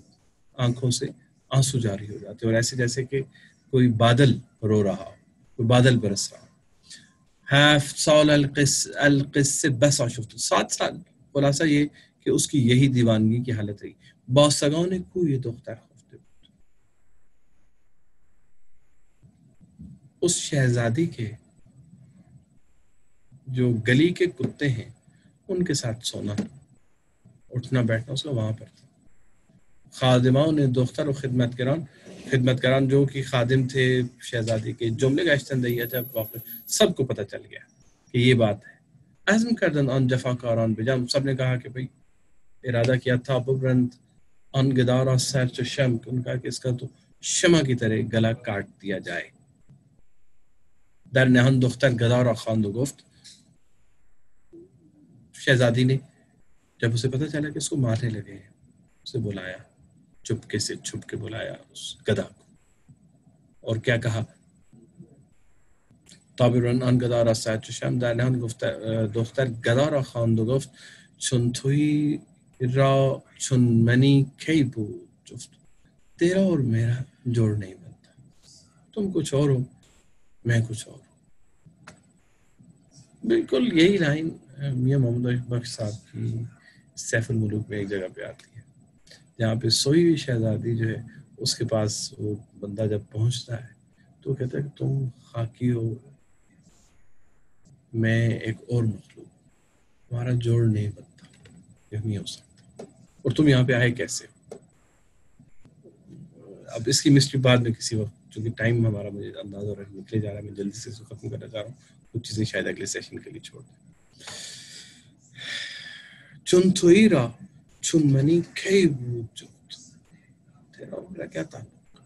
آنکھوں سے آنسو جاری ہو جاتے، اور ایسے جیسے کہ کوئی بادل رو رہا ہو، کوئی بادل برس رہا ہو. 7 سال القصه بس آشفت، 7 سال، خلاصہ یہ کہ اس کی یہی دیوانگی کی حالت رہی. باسگان کوی دختر خفته بود، اس شہزادی کے جو گلی کے کتے ہیں ان کے ساتھ سونا، اٹھنا بیٹھنا اس کا وہاں پر تھا. خادماؤں نے دختر و خدمتگاران جو کہ خادم تھے شہزادی کے، جملے کا اشتندیہ جب واقع سب کو پتہ چل گیا کہ یہ بات ہے. عزم کردن آن جفاکاران بجام، سب نے کہا کہ بھئی ارادہ کیا تھا ببرند آن گدارا سر چو شم، ان کا کہ اس کا تو شمع کی طرح گلا کاٹ دیا جائے. در نہان دختر گدارا خواند و گفت، شہزادی نے جب اسے پتہ چلا کہ اس کو مارنے لگے ہیں، اسے بلایا، چپکے سے چھپ کے بلایا اس گدا کو، اور کیا کہا، تابرون آن گدارا سر چو شم در نهان دختر گدارا خواند و گفت چون توی را چون منی کی بود جفت، تیرا اور میرا جوڑ نہیں بنتا، تم کچھ اور ہو میں کچھ اور ہوں. بالکل یہی لائن میاں محمد بخش صاحب کی سیف الملوک میں ایک جگہ پہ آتی ہے، جہاں پہ سوئی ہوئی شہزادی جو ہے اس کے پاس وہ بندہ جب پہنچتا ہے تو کہتا ہے کہ تم خاکی ہو، میں ایک اور مخلوق، تمہارا جوڑ نہیں بنتا، یہ نہیں ہو سکتا، اور تم یہاں پہ آئے کیسے. اب اس کی مسٹری بعد میں کسی وقت، چونکہ ٹائم ہمارا مجھے اندازہ ہو رہا ہے نکلے جا رہا ہے، میں جلدی سے اس کو ختم کرنا چاہ رہا ہوں، کچھ چیزیں شاید اگلے سیشن کے لیے چھوڑ دیں. چون توئی را چون منی کی بود جفت، تیرا اور میرا کیا تعلق،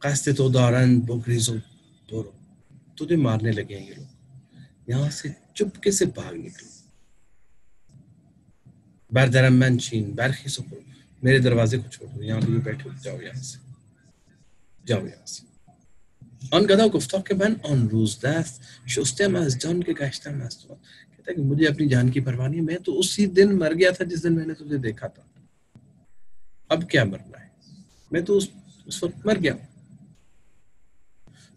قصد تو دارن بگریز و برو، تجھے مارنے لگے ہیں یہ لوگ، یہاں سے چپکے سے بھاگ نکلو. بردرم منشین برخیز و برو، میرے دروازے کو چھوڑ دو، یہاں پہ بیٹھے ہو، جاؤ یہاں سے، جاؤ یہاں سے. آن گدا گفتا کہ من آن روز دست شستم از جان کے گشتم است، کہتا ہے کہ مجھے اپنی جان کی پرواہ نہیں، میں تو اسی دن مر گیا تھا جس دن میں نے تجھے دیکھا تھا، اب کیا مرنا ہے، میں تو اس وقت مر گیا.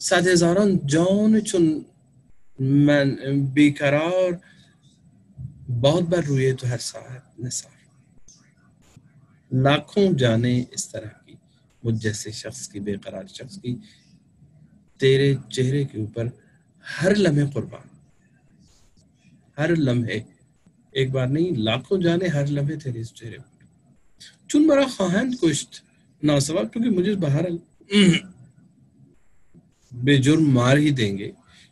100,000 جان چون من بیقرار، بہت بار روئے تو ہر ساعت نثار، لاکھوں جانیں اس طرح کی مجھ جیسے شخص کی، بے قرار شخص کی تیرے چہرے کے اوپر ہر لمحے قربان، ہر لمحے، ایک بار نہیں لاکھوں جانے ہر لمحے تیرے اس چہرے پر، چون مرا خواہند کشت ناسواب، کیونکہ مجھے بہرحال بے جرم مار ہی دیں گے،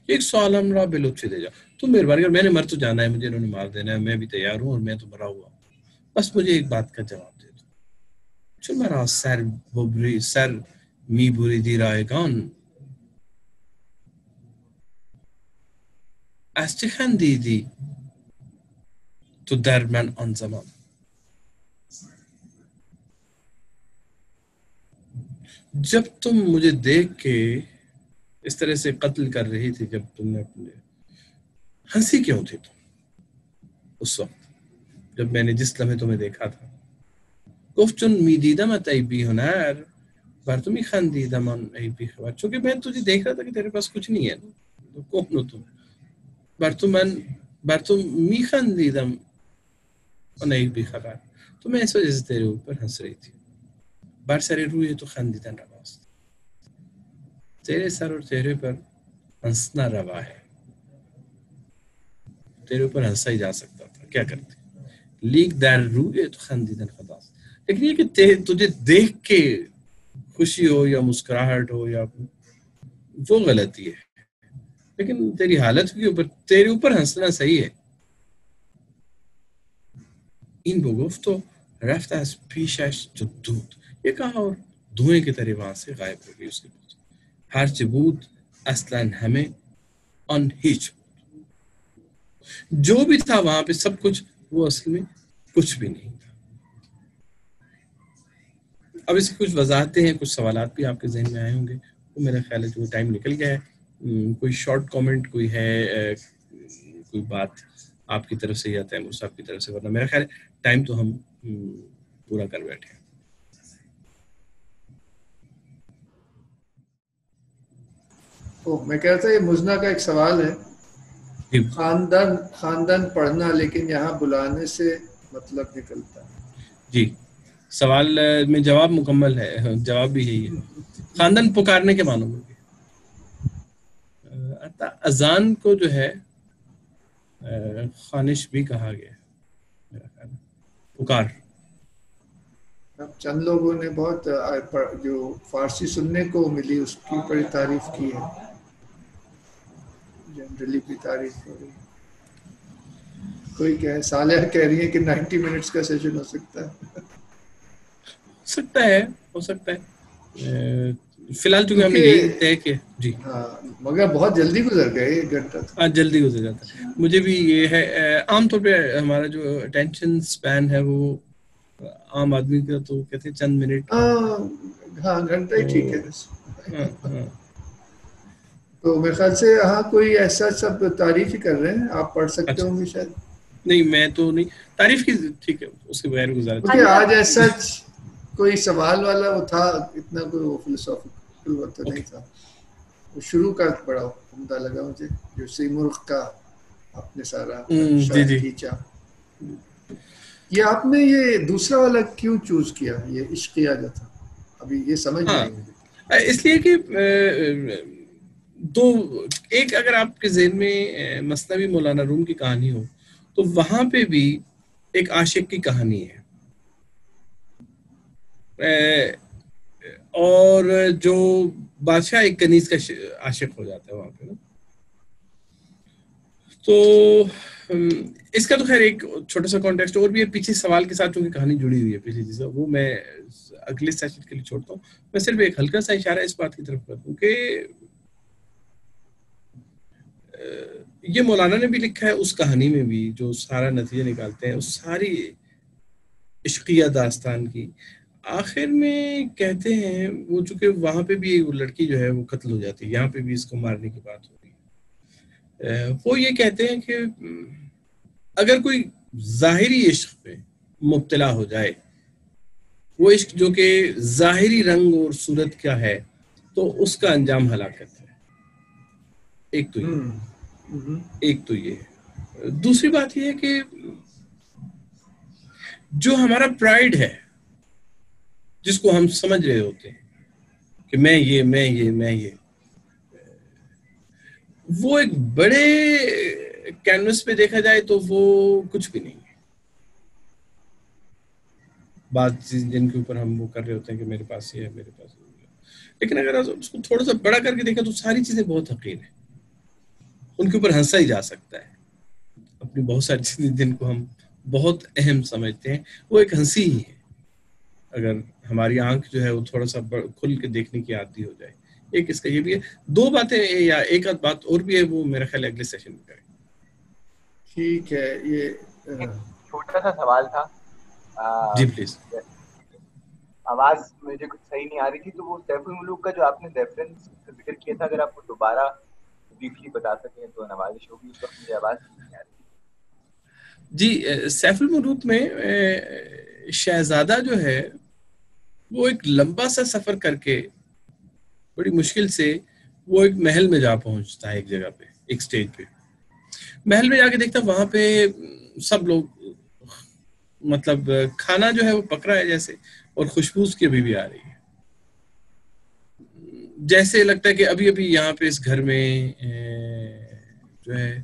ایک سوالم را بے لطفی دے جا، تو مہربانی کر، میں نے مر تو جانا ہے، مجھے انہوں نے مار دینا ہے، میں بھی تیار ہوں اور میں تو مرا ہوا ہوں، بس مجھے ایک بات کا جواب دے دو، چون مرا سر می بریدی رایگان از چه خندیدی تو در من آن زمان، جب تم مجھے دیکھ کے اس طرح سے قتل کر رہی تھی، جب تم نے اپنے ہنسی کیوں تھی تم اس وقت جب میں نے جس لمحے تمہیں دیکھا تھا، گفت چون میدیدمت ای بی ہنر بر تو میخندیدم آن ای بی خبر، چونکہ میں تجھے دیکھ رہا تھا کہ تیرے پاس کچھ نہیں ہے، تو کون ہو تم، بر تو میخندیدم آن ای بی خبر، تو میں اس وجہ سے تیرے اوپر ہنس رہی تھی، بر سر روی تو خندیدن رواست، تیرے سر اور چہرے پر ہنسنا روا ہے، تیرے اوپر ہنسا ہی جا سکتا تھا، کیا کرتے، لیک در روی تو خندیدن خداست، لیکن یہ کہ تجھے دیکھ کے خوشی ہو یا مسکراہٹ ہو یا وہ غلطی ہے، لیکن تیری حالت کے اوپر تیرے اوپر ہنسنا صحیح ہے. این بگفت و رفت از پیشش جو دود، یہ کہا اور دھوئیں کی طرح وہاں سے غائب ہو گئی اس کے پاس. ہرچ بود اصلاً ہمیں ان ہیچ بود، جو بھی تھا وہاں پہ سب کچھ، وہ اصل میں کچھ بھی نہیں تھا. اب اس کی کچھ وضاحتیں ہیں، کچھ سوالات بھی آپ کے ذہن میں آئے ہوں گے، وہ میرا خیال ہے کہ وہ ٹائم نکل گیا ہے. کوئی شارٹ کامنٹ کوئی ہے، کوئی بات آپ کی طرف سے یا تیمور صاحب کی طرف سے، ورنہ میرا خیال ہے ٹائم تو ہم پورا کر بیٹھے ہیں. میں کہتا تھا یہ مزنہ کا ایک سوال ہے، خاندان پڑھنا لیکن یہاں بلانے سے مطلب نکلتا ہے. جی، سوال میں جواب مکمل ہے، جواب بھی یہی ہے، خاندان پکارنے کے معنوں میں. اذان کو جو ہے خانش بھی کہا گیا میرا خیال ہے، پکار. اب چند لوگوں نے بہت جو فارسی سننے کو ملی اس کی بڑی تعریف کی ہے، جنرلی بھی تعریف ہو رہی ہے. کوئی کہے، صالح کہہ رہی ہے کہ 90 منٹس کا سیشن ہو سکتا ہے. ہو سکتا ہے فی الحال چونکہ ہم نے یہی طے کہ جی ہاں، مگر بہت جلدی گزر گئے 1 گھنٹہ. ہاں جلدی گزر جاتا ہے. مجھے بھی یہ ہے، عام طور پہ ہمارا جو اٹینشن سپین ہے وہ عام آدمی کا تو کہتے ہیں چند منٹ. ہاں گھنٹہ ہی ٹھیک ہے. تو میرے خیال سے ہاں کوئی ایسا سب تعریف ہی کر رہے ہیں، آپ پڑھ سکتے ہوں گے شاید. نہیں میں تو نہیں تعریف کی، ٹھیک ہے اس کے بغیر گزارا. آج ایسا کوئی سوال والا وہ تھا، اتنا کوئی فلسافیکل تو نہیں تھا. وہ شروع کا بڑا عمدہ لگا مجھے، جو سیمرغ کا آپ نے سارا کھینچا. یہ آپ نے یہ دوسرا والا کیوں چوز کیا، یہ عشقیہ جو تھا، ابھی یہ سمجھ میں نہیں مجھے. اس لیے کہ ایک اگر آپ کے ذہن میں مثنوی مولانا روم کی کہانی ہو تو وہاں پہ بھی ایک عاشق کی کہانی ہے، اور جو بادشاہ ایک کنیز کا عاشق ہو جاتا ہے وہاں پہ نا. تو اس کا تو خیر ایک چھوٹا سا کانٹیکسٹ اور بھی ہے پیچھے سوال کے ساتھ، چونکہ کہانی جڑی ہوئی ہے پچھلی چیز، وہ میں اگلے سیشن کے لیے چھوڑتا ہوں. میں صرف ایک ہلکا سا اشارہ اس بات کی طرف کرتا ہوں کہ یہ مولانا نے بھی لکھا ہے اس کہانی میں بھی، جو سارا نتیجہ نکالتے ہیں اس ساری عشقیہ داستان کی، آخر میں کہتے ہیں وہ چونکہ وہاں پہ بھی وہ لڑکی جو ہے وہ قتل ہو جاتی ہے، یہاں پہ بھی اس کو مارنے کی بات ہو رہی ہے. وہ یہ کہتے ہیں کہ اگر کوئی ظاہری عشق پہ مبتلا ہو جائے، وہ عشق جو کہ ظاہری رنگ اور صورت کا ہے، تو اس کا انجام ہلاکت ہے. ایک تو یہ ہے. دوسری بات یہ ہے کہ جو ہمارا پرائیڈ ہے، جس کو ہم سمجھ رہے ہوتے ہیں کہ میں یہ وہ ایک بڑے کینوس پہ دیکھا جائے تو وہ کچھ بھی نہیں ہے. بات جن کے اوپر ہم وہ کر رہے ہوتے ہیں کہ میرے پاس یہ ہے میرے پاس یہ ہے، لیکن اگر اس کو تھوڑا سا بڑا کر کے دیکھیں تو ساری چیزیں بہت حقیر ہیں. ان کے اوپر ہنسا ہی جا سکتا ہے. اپنی بہت ساری چیزیں جن کو ہم بہت اہم سمجھتے ہیں وہ ایک ہنسی ہی ہے. اگر ہماری آنکھ جو ہے وہ تھوڑا سا کھل کے دیکھنے کی عادی ہو جائے. ایک اس کا یہ بھی ہے. دو باتیں یا ایک آدھ بات اور بھی ہے وہ میرا خیال اگلے سیشن میں کریں. ٹھیک ہے. یہ چھوٹا سا سوال تھا. جی پلیز. آواز مجھے کچھ صحیح نہیں آ رہی تھی, تو وہ سیف الملوک کا جو آپ نے ریفرنس ذکر کیا تھا, اگر آپ کو دوبارہ بریفلی بتا سکیں تو نوازش ہوگی. اس وقت مجھے آواز نہیں آ رہی. جی, سیف الملوک میں شہزادہ جو ہے وہ ایک لمبا سا سفر کر کے بڑی مشکل سے وہ ایک محل میں جا پہنچتا ہے, ایک جگہ پہ, ایک سٹیج پہ. محل میں جا کے دیکھتا وہاں پہ سب لوگ مطلب کھانا جو ہے وہ پک رہا ہے جیسے, اور خوشبو اس کی ابھی بھی آ رہی ہے. جیسے لگتا ہے کہ ابھی ابھی یہاں پہ اس گھر میں جو ہے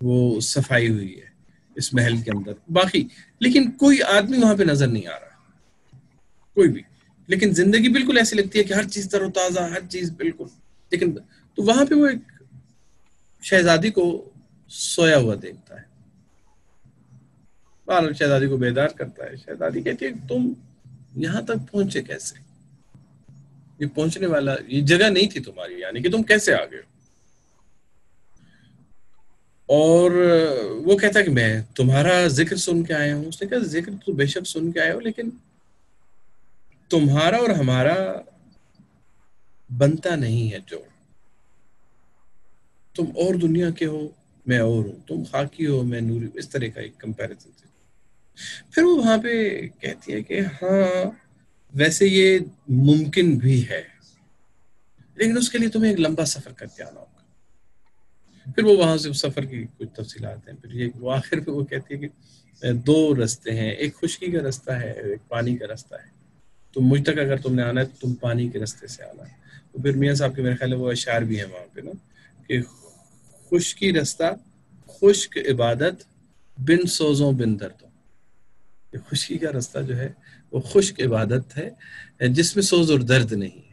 وہ صفائی ہوئی ہے اس محل کے اندر. باقی لیکن کوئی آدمی وہاں پہ نظر نہیں آ رہا, کوئی بھی. لیکن زندگی بالکل ایسی لگتی ہے کہ ہر چیز تر و تازہ, ہر چیز بالکل. لیکن تو وہاں پہ وہ ایک شہزادی کو سویا ہوا دیکھتا ہے. بہرحال شہزادی کو بیدار کرتا ہے. شہزادی کہتی ہے تم یہاں تک پہنچے کیسے؟ یہ پہنچنے والا یہ جگہ نہیں تھی تمہاری, یعنی کہ تم کیسے آ گئے ہو؟ اور وہ کہتا ہے کہ میں تمہارا ذکر سن کے آیا ہوں. اس نے کہا ذکر تو بے شک سن کے آئے ہو, لیکن تمہارا اور ہمارا بنتا نہیں ہے جوڑ. تم اور دنیا کے ہو, میں اور ہوں. تم خاکی ہو, میں نوری. اس طرح کا ایک کمپیریزن. پھر وہ وہاں پہ کہتی ہے کہ ہاں ویسے یہ ممکن بھی ہے, لیکن اس کے لیے تمہیں ایک لمبا سفر کر کے آنا ہوگا. پھر وہ وہاں سے سفر کی کچھ تفصیلات ہیں. پھر یہ وہ آخر پہ وہ کہتی ہے کہ دو رستے ہیں, ایک خشکی کا رستہ ہے, ایک پانی کا رستہ ہے. تو مجھ تک اگر تم نے آنا ہے تو تم پانی کے رستے سے آنا ہے. تو پھر میاں صاحب کے میرے خیال ہے وہ اشعار بھی ہیں وہاں پہ نا, کہ خشکی رستہ خشک عبادت بن سوزوں بن دردوں. خشکی کا رستہ جو ہے وہ خشک عبادت ہے جس میں سوز اور درد نہیں ہے,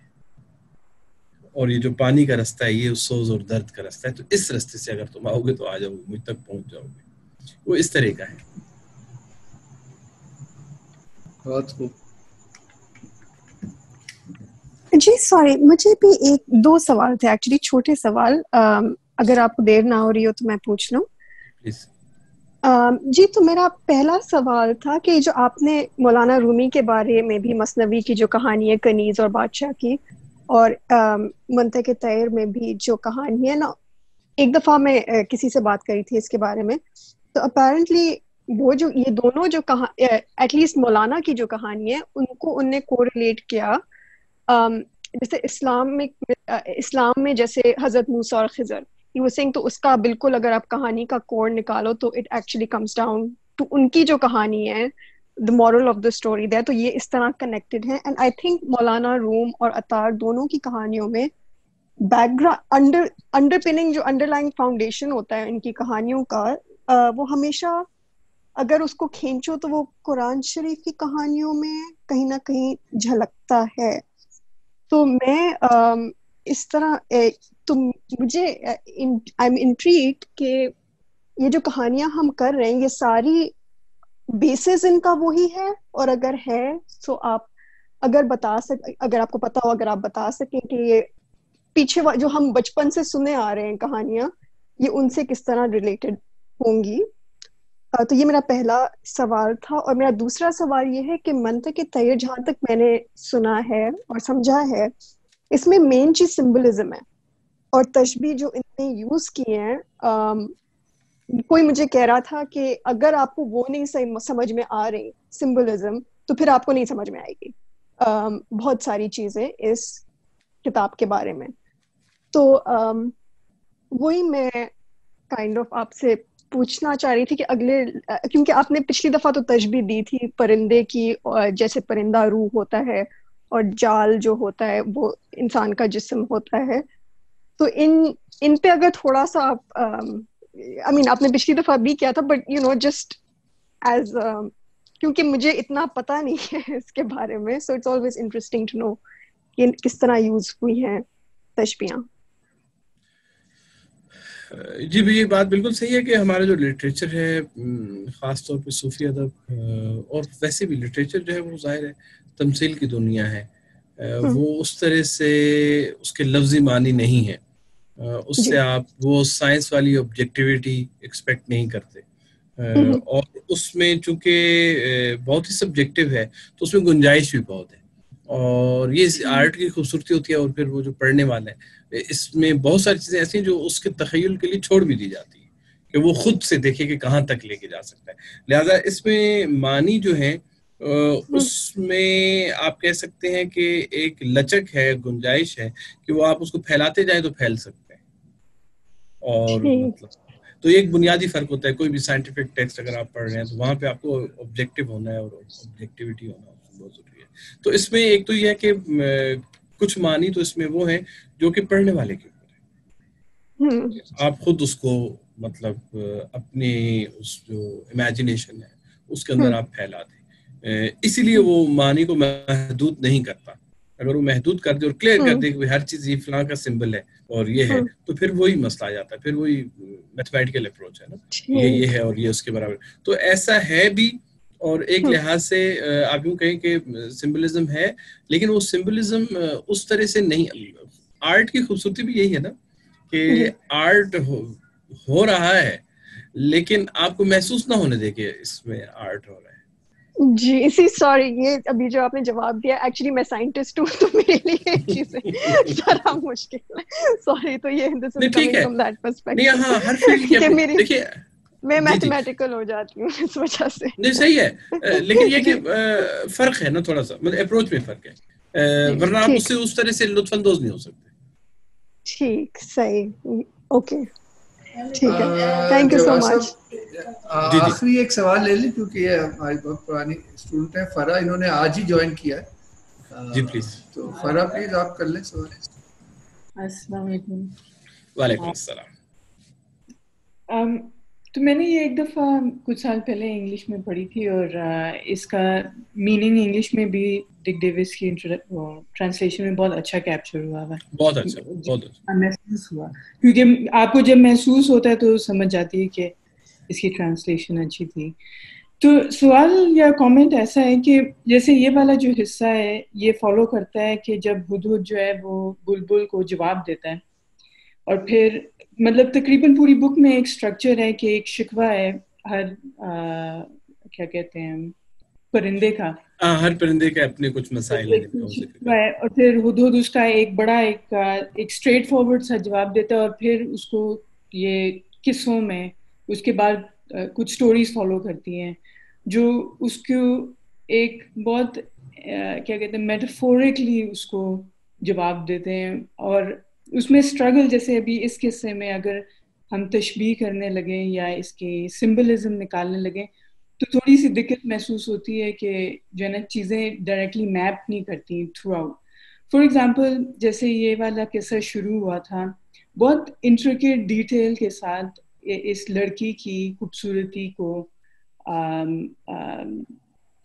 اور یہ جو پانی کا رستہ ہے یہ سوز اور درد کا رستہ ہے. تو اس رستے سے اگر تم آؤ گے تو آ جاؤ گے, مجھ تک پہنچ جاؤ گے. وہ اس طرح کا ہے. بہت خوب. جی سوری, مجھے بھی ایک دو سوال تھے ایکچولی, چھوٹے سوال. اگر آپ کو دیر نہ ہو رہی ہو تو میں پوچھ لوں. پلیز. جی, تو میرا پہلا سوال تھا کہ جو آپ نے مولانا رومی کے بارے میں بھی مثنوی کی جو کہانی ہے کنیز اور بادشاہ کی, اور منطق طیر میں بھی جو کہانی ہے نا, ایک دفعہ میں کسی سے بات کری تھی اس کے بارے میں, تو اپیرنٹلی وہ جو یہ دونوں جو ایٹ لیسٹ مولانا کی جو کہانی ہے ان کو ان نے کوریلیٹ کیا جیسے اسلام میں جیسے حضرت موسیٰ اور خضر he was saying, تو اس کا بالکل اگر آپ کہانی کا کور نکالو تو it actually comes down to ان کی جو کہانی ہے, the moral of the story there. تو یہ اس طرح کنیکٹڈ ہیں. اینڈ آئی تھنک مولانا روم اور عطار دونوں کی کہانیوں میں بیک گراؤنڈ انڈر پننگ جو انڈر لائن فاؤنڈیشن ہوتا ہے ان کی کہانیوں کا, وہ ہمیشہ اگر اس کو کھینچو تو وہ قرآن شریف کی کہانیوں میں کہیں نہ کہیں جھلکتا ہے. تو میں اس طرح تو مجھے آئی ایم انٹریگڈ کہ یہ جو کہانیاں ہم کر رہے ہیں یہ ساری بیسز ان کا وہی ہے, اور اگر ہے تو آپ اگر آپ کو پتا ہو, اگر آپ بتا سکیں کہ یہ پیچھے جو ہم بچپن سے سنے آ رہے ہیں کہانیاں یہ ان سے کس طرح ریلیٹڈ ہوں گی. تو یہ میرا پہلا سوال تھا. اور میرا دوسرا سوال یہ ہے کہ منطق طیر جہاں تک میں نے سنا ہے اور سمجھا ہے, اس میں مین چیز سمبلزم ہے, اور تشبیہ جو ان نے یوز کی ہیں, کوئی مجھے کہہ رہا تھا کہ اگر آپ کو وہ نہیں سمجھ میں آ رہی سمبلزم تو پھر آپ کو نہیں سمجھ میں آئے گی بہت ساری چیزیں اس کتاب کے بارے میں. تو وہی میں کائنڈ آف آپ سے پوچھنا چاہ رہی تھی کہ کیونکہ آپ نے پچھلی دفعہ تو تشبیہ دی تھی پرندے کی, جیسے پرندہ روح ہوتا ہے اور جال جو ہوتا ہے وہ انسان کا جسم ہوتا ہے. تو ان پہ اگر تھوڑا سا آپ I mean آپ نے پچھلی دفعہ بھی کیا تھا but you know just as کیونکہ مجھے اتنا پتہ نہیں ہے اس کے بارے میں so it's always interesting to know کہ کس طرح یوز ہوئی ہیں تشبیہاں. جی یہ بات بالکل صحیح ہے کہ ہمارا جو لٹریچر ہے خاص طور پہ صوفی ادب اور ویسے بھی لٹریچر جو ہے وہ ظاہر ہے تمثیل کی دنیا ہے, وہ اس طرح سے اس کے لفظی معنی نہیں ہے, اس سے آپ وہ سائنس والی آبجیکٹیوٹی ایکسپیکٹ نہیں کرتے, اور اس میں چونکہ بہت ہی سبجیکٹو ہے تو اس میں گنجائش بھی بہت ہے, اور یہ آرٹ کی خوبصورتی ہوتی ہے. اور پھر وہ جو پڑھنے والا ہے اس میں بہت ساری چیزیں ایسی ہیں جو اس کے تخیل کے لیے چھوڑ بھی دی جاتی ہیں کہ وہ خود سے دیکھے کہ کہاں تک لے کے جا سکتا ہے. لہذا اس میں معنی جو ہے اس میں آپ کہہ سکتے ہیں کہ ایک لچک ہے, گنجائش ہے کہ وہ آپ اس کو پھیلاتے جائیں تو پھیل سکتے ہیں. اور مطلب تو ایک بنیادی فرق ہوتا ہے, کوئی بھی سائنٹیفک ٹیکسٹ اگر آپ پڑھ رہے ہیں تو وہاں پہ آپ کو آبجیکٹیو ہونا ہے اور آبجیکٹیوٹی ہونا بہت ضروری ہے. تو اس میں ایک تو یہ ہے کہ کچھ معنی تو اس میں وہ ہیں جو کہ پڑھنے والے کے اوپر ہے, آپ خود اس کو مطلب اپنی اس جو امیجنیشن ہے اس کے اندر آپ پھیلا دیں. اسی لیے وہ معنی کو محدود نہیں کرتا. اگر وہ محدود کر دے اور کلیئر کر دے کہ ہر چیز یہ فلاں کا سمبل ہے اور یہ ہے, تو پھر وہی مسئلہ آ جاتا ہے, پھر وہی میتھمیٹیکل اپروچ ہے نا, یہ ہے اور یہ اس کے برابر. تو ایسا ہے بھی, اور ایک لحاظ سے آپ یوں کہیں کہ سمبلزم ہے, لیکن وہ سمبلزم اس طرح سے نہیں. آرٹ کی خوبصورتی بھی یہی ہے نا کہ آرٹ ہو رہا ہے لیکن آپ کو محسوس نہ ہونے دے کہ اس میں آرٹ ہو رہا ہے. جی اسی سوری یہ ابھی جو آپ نے جواب دیا ایکچولی میں سائنٹسٹ ہوں تو میرے لیے چیزیں ذرا مشکل ہے, سوری. تو یہ this is coming from that perspective. ہاں ہر فیلڈ کی دیکھیے میں میتھمیٹیکل ہو جاتی ہوں اس وجہ سے. نہیں صحیح ہے, لیکن یہ کہ فرق ہے نا تھوڑا سا, مطلب اپروچ میں فرق ہے, ورنہ آپ اس سے اس طرح سے لطف اندوز نہیں ہو سکتے. ٹھیک صحیح اوکے ٹھیک ہے, تھینک یو سو مچ. آخری ایک سوال لے لیں کیونکہ یہ ہماری بہت پرانی اسٹوڈنٹ ہیں فرا, انہوں نے آج ہی جوائن کیا ہے. جی پلیز. تو فرا پلیز آپ کر لیں سوال. السلام علیکم. وعلیکم السلام. تو میں نے یہ ایک دفعہ کچھ سال پہلے انگلش میں پڑھی تھی اور اس کا میننگ انگلش میں بھی ڈک ڈیوس کی ٹرانسلیشن میں بہت اچھا کیپچر ہوا ہے. بہت اچھا محسوس ہوا, کیونکہ آپ کو جب محسوس ہوتا ہے تو سمجھ جاتی ہے کہ اس کی ٹرانسلیشن اچھی تھی. تو سوال یا کامنٹ ایسا ہے کہ جیسے یہ والا جو حصہ ہے یہ فالو کرتا ہے کہ جب ہدہد جو ہے وہ بلبل کو جواب دیتا ہے, اور پھر مطلب تقریباً پوری بک میں ایک اسٹرکچر ہے کہ ایک شکوہ ہے ہر کیا کہتے ہیں پرندے کا, ہر پرندے کے اپنے کچھ مسائل ہیں, اور پھر ہدہد اس کا ایک بڑا ایک اسٹریٹ فارورڈ سا جواب دیتا ہے, اور پھر اس کو یہ قصوں میں اس کے بعد کچھ سٹوریز فالو کرتی ہیں جو اس کو ایک بہت کیا کہتے ہیں میٹافورکلی اس کو جواب دیتے ہیں. اور اس میں اسٹرگل, جیسے ابھی اس قصے میں اگر ہم تشبیہ کرنے لگیں یا اس کی سمبلزم نکالنے لگیں تو تھوڑی سی دقت محسوس ہوتی ہے کہ جو ہے نا چیزیں ڈائریکٹلی میپ نہیں کرتی تھرو آؤٹ. فار ایگزامپل جیسے یہ والا قصہ شروع ہوا تھا بہت انٹریکیٹ ڈیٹیل کے ساتھ اس لڑکی کی خوبصورتی کو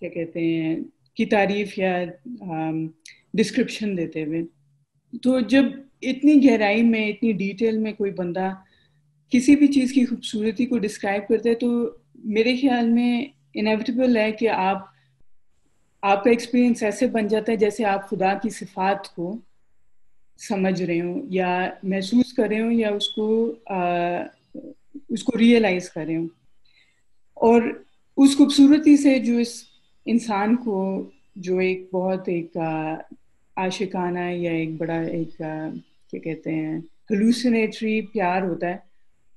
کیا کہتے ہیں کی تعریف یا ڈسکرپشن دیتے ہوئے. تو جب اتنی گہرائی میں اتنی ڈیٹیل میں کوئی بندہ کسی بھی چیز کی خوبصورتی کو ڈسکرائب کرتے ہیں تو میرے خیال میں انیویٹیبل ہے کہ آپ کا ایکسپیرینس ایسے بن جاتا ہے جیسے آپ خدا کی صفات کو سمجھ رہے ہوں یا محسوس کر رہے ہوں یا اس کو ریئلائز کر رہے ہوں. اور اس خوبصورتی سے جو اس انسان کو جو ایک بہت ایک عاشقانہ یا ایک بڑا ایک کیا کہتے ہیں ہلوسینیٹری پیار ہوتا ہے,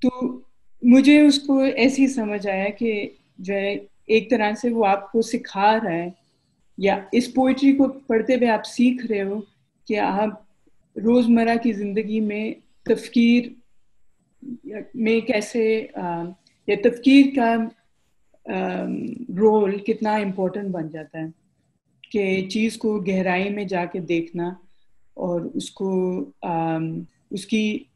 تو مجھے اس کو ایسے ہی سمجھ آیا کہ جو ہے ایک طرح سے وہ آپ کو سکھا رہا ہے یا اس پوئٹری کو پڑھتے ہوئے آپ سیکھ رہے ہو کہ آپ روزمرہ کی زندگی میں تفکیر میں کیسے یا تفکیر کا رول کتنا امپورٹنٹ بن جاتا ہے کہ چیز کو گہرائی میں جا کے دیکھنا اور اس کو اس کی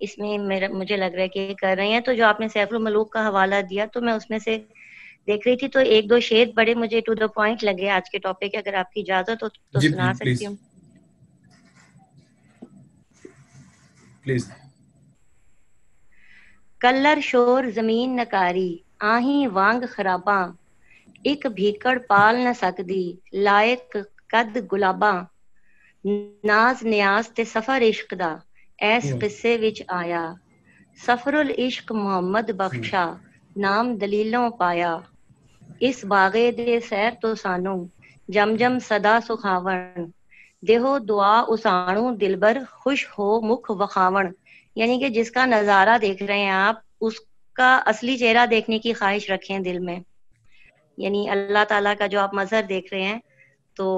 اس میں مجھے لگ رہا ہے کہ کر رہے ہیں. تو جو آپ نے سیف الملوک کا حوالہ دیا تو میں اس میں سے دیکھ رہی تھی، تو ایک دو شعر بڑے مجھے ٹو دا پوائنٹ لگے آج کے ٹاپک. اگر آپ کی اجازت ہو تو سنا سکتی ہوں. پلیز. کلر شور زمین نکاری آہیں وانگ خراباں، ایک بھیکڑ پال نہ سکدی لائق قد گلاباں، ناز نیاز تے سفر عشق دا ایس قصے وچ آیا، سفر العشق محمد بخشا نام دلیلوں پایا، اس باغے دے سیر تو سانو جم جم صدا سخاون، دیہو دعا اسانو دلبر خوش ہو مکھ وخاون. یعنی کہ جس کا نظارہ دیکھ رہے ہیں آپ اس کا اصلی چہرہ دیکھنے کی خواہش رکھیں دل میں. یعنی اللہ تعالیٰ کا جو آپ مظہر دیکھ رہے ہیں تو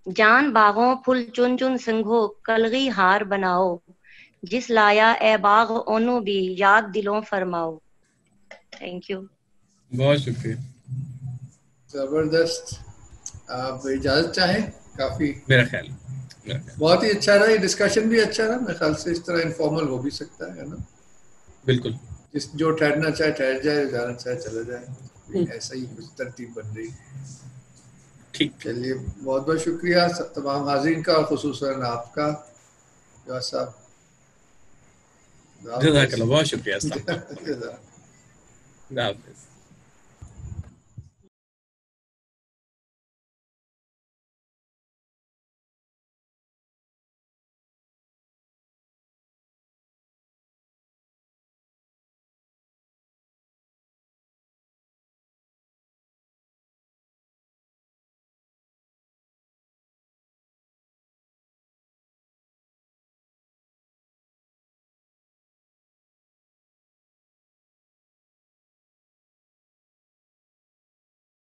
جان باغوں پھل چن چن سنگھو کلغی ہار بناؤ، جس لایا اے باغ اونوں بھی یاد دلوں فرماؤ. Thank you. بہت شکریہ. زبردست. آپ اجازت چاہیں؟ کافی میرا خیال بہت ہی اچھا رہا، یہ ڈسکشن بھی اچھا رہا. میرے خیال سے اس طرح انفارمل ہو بھی سکتا ہے نا. بالکل. جو ٹھہرنا چاہے ٹھہر جائے، جانا چاہے چلا جائے. ایسا ہی کچھ ترتیب بن رہی. ٹھیک. چلیے بہت بہت شکریہ تمام حاضرین کا اور خصوصاً آپ کا جواز صاحب. جزاک اللہ. بہت شکریہ. اللہ اللہ حافظ.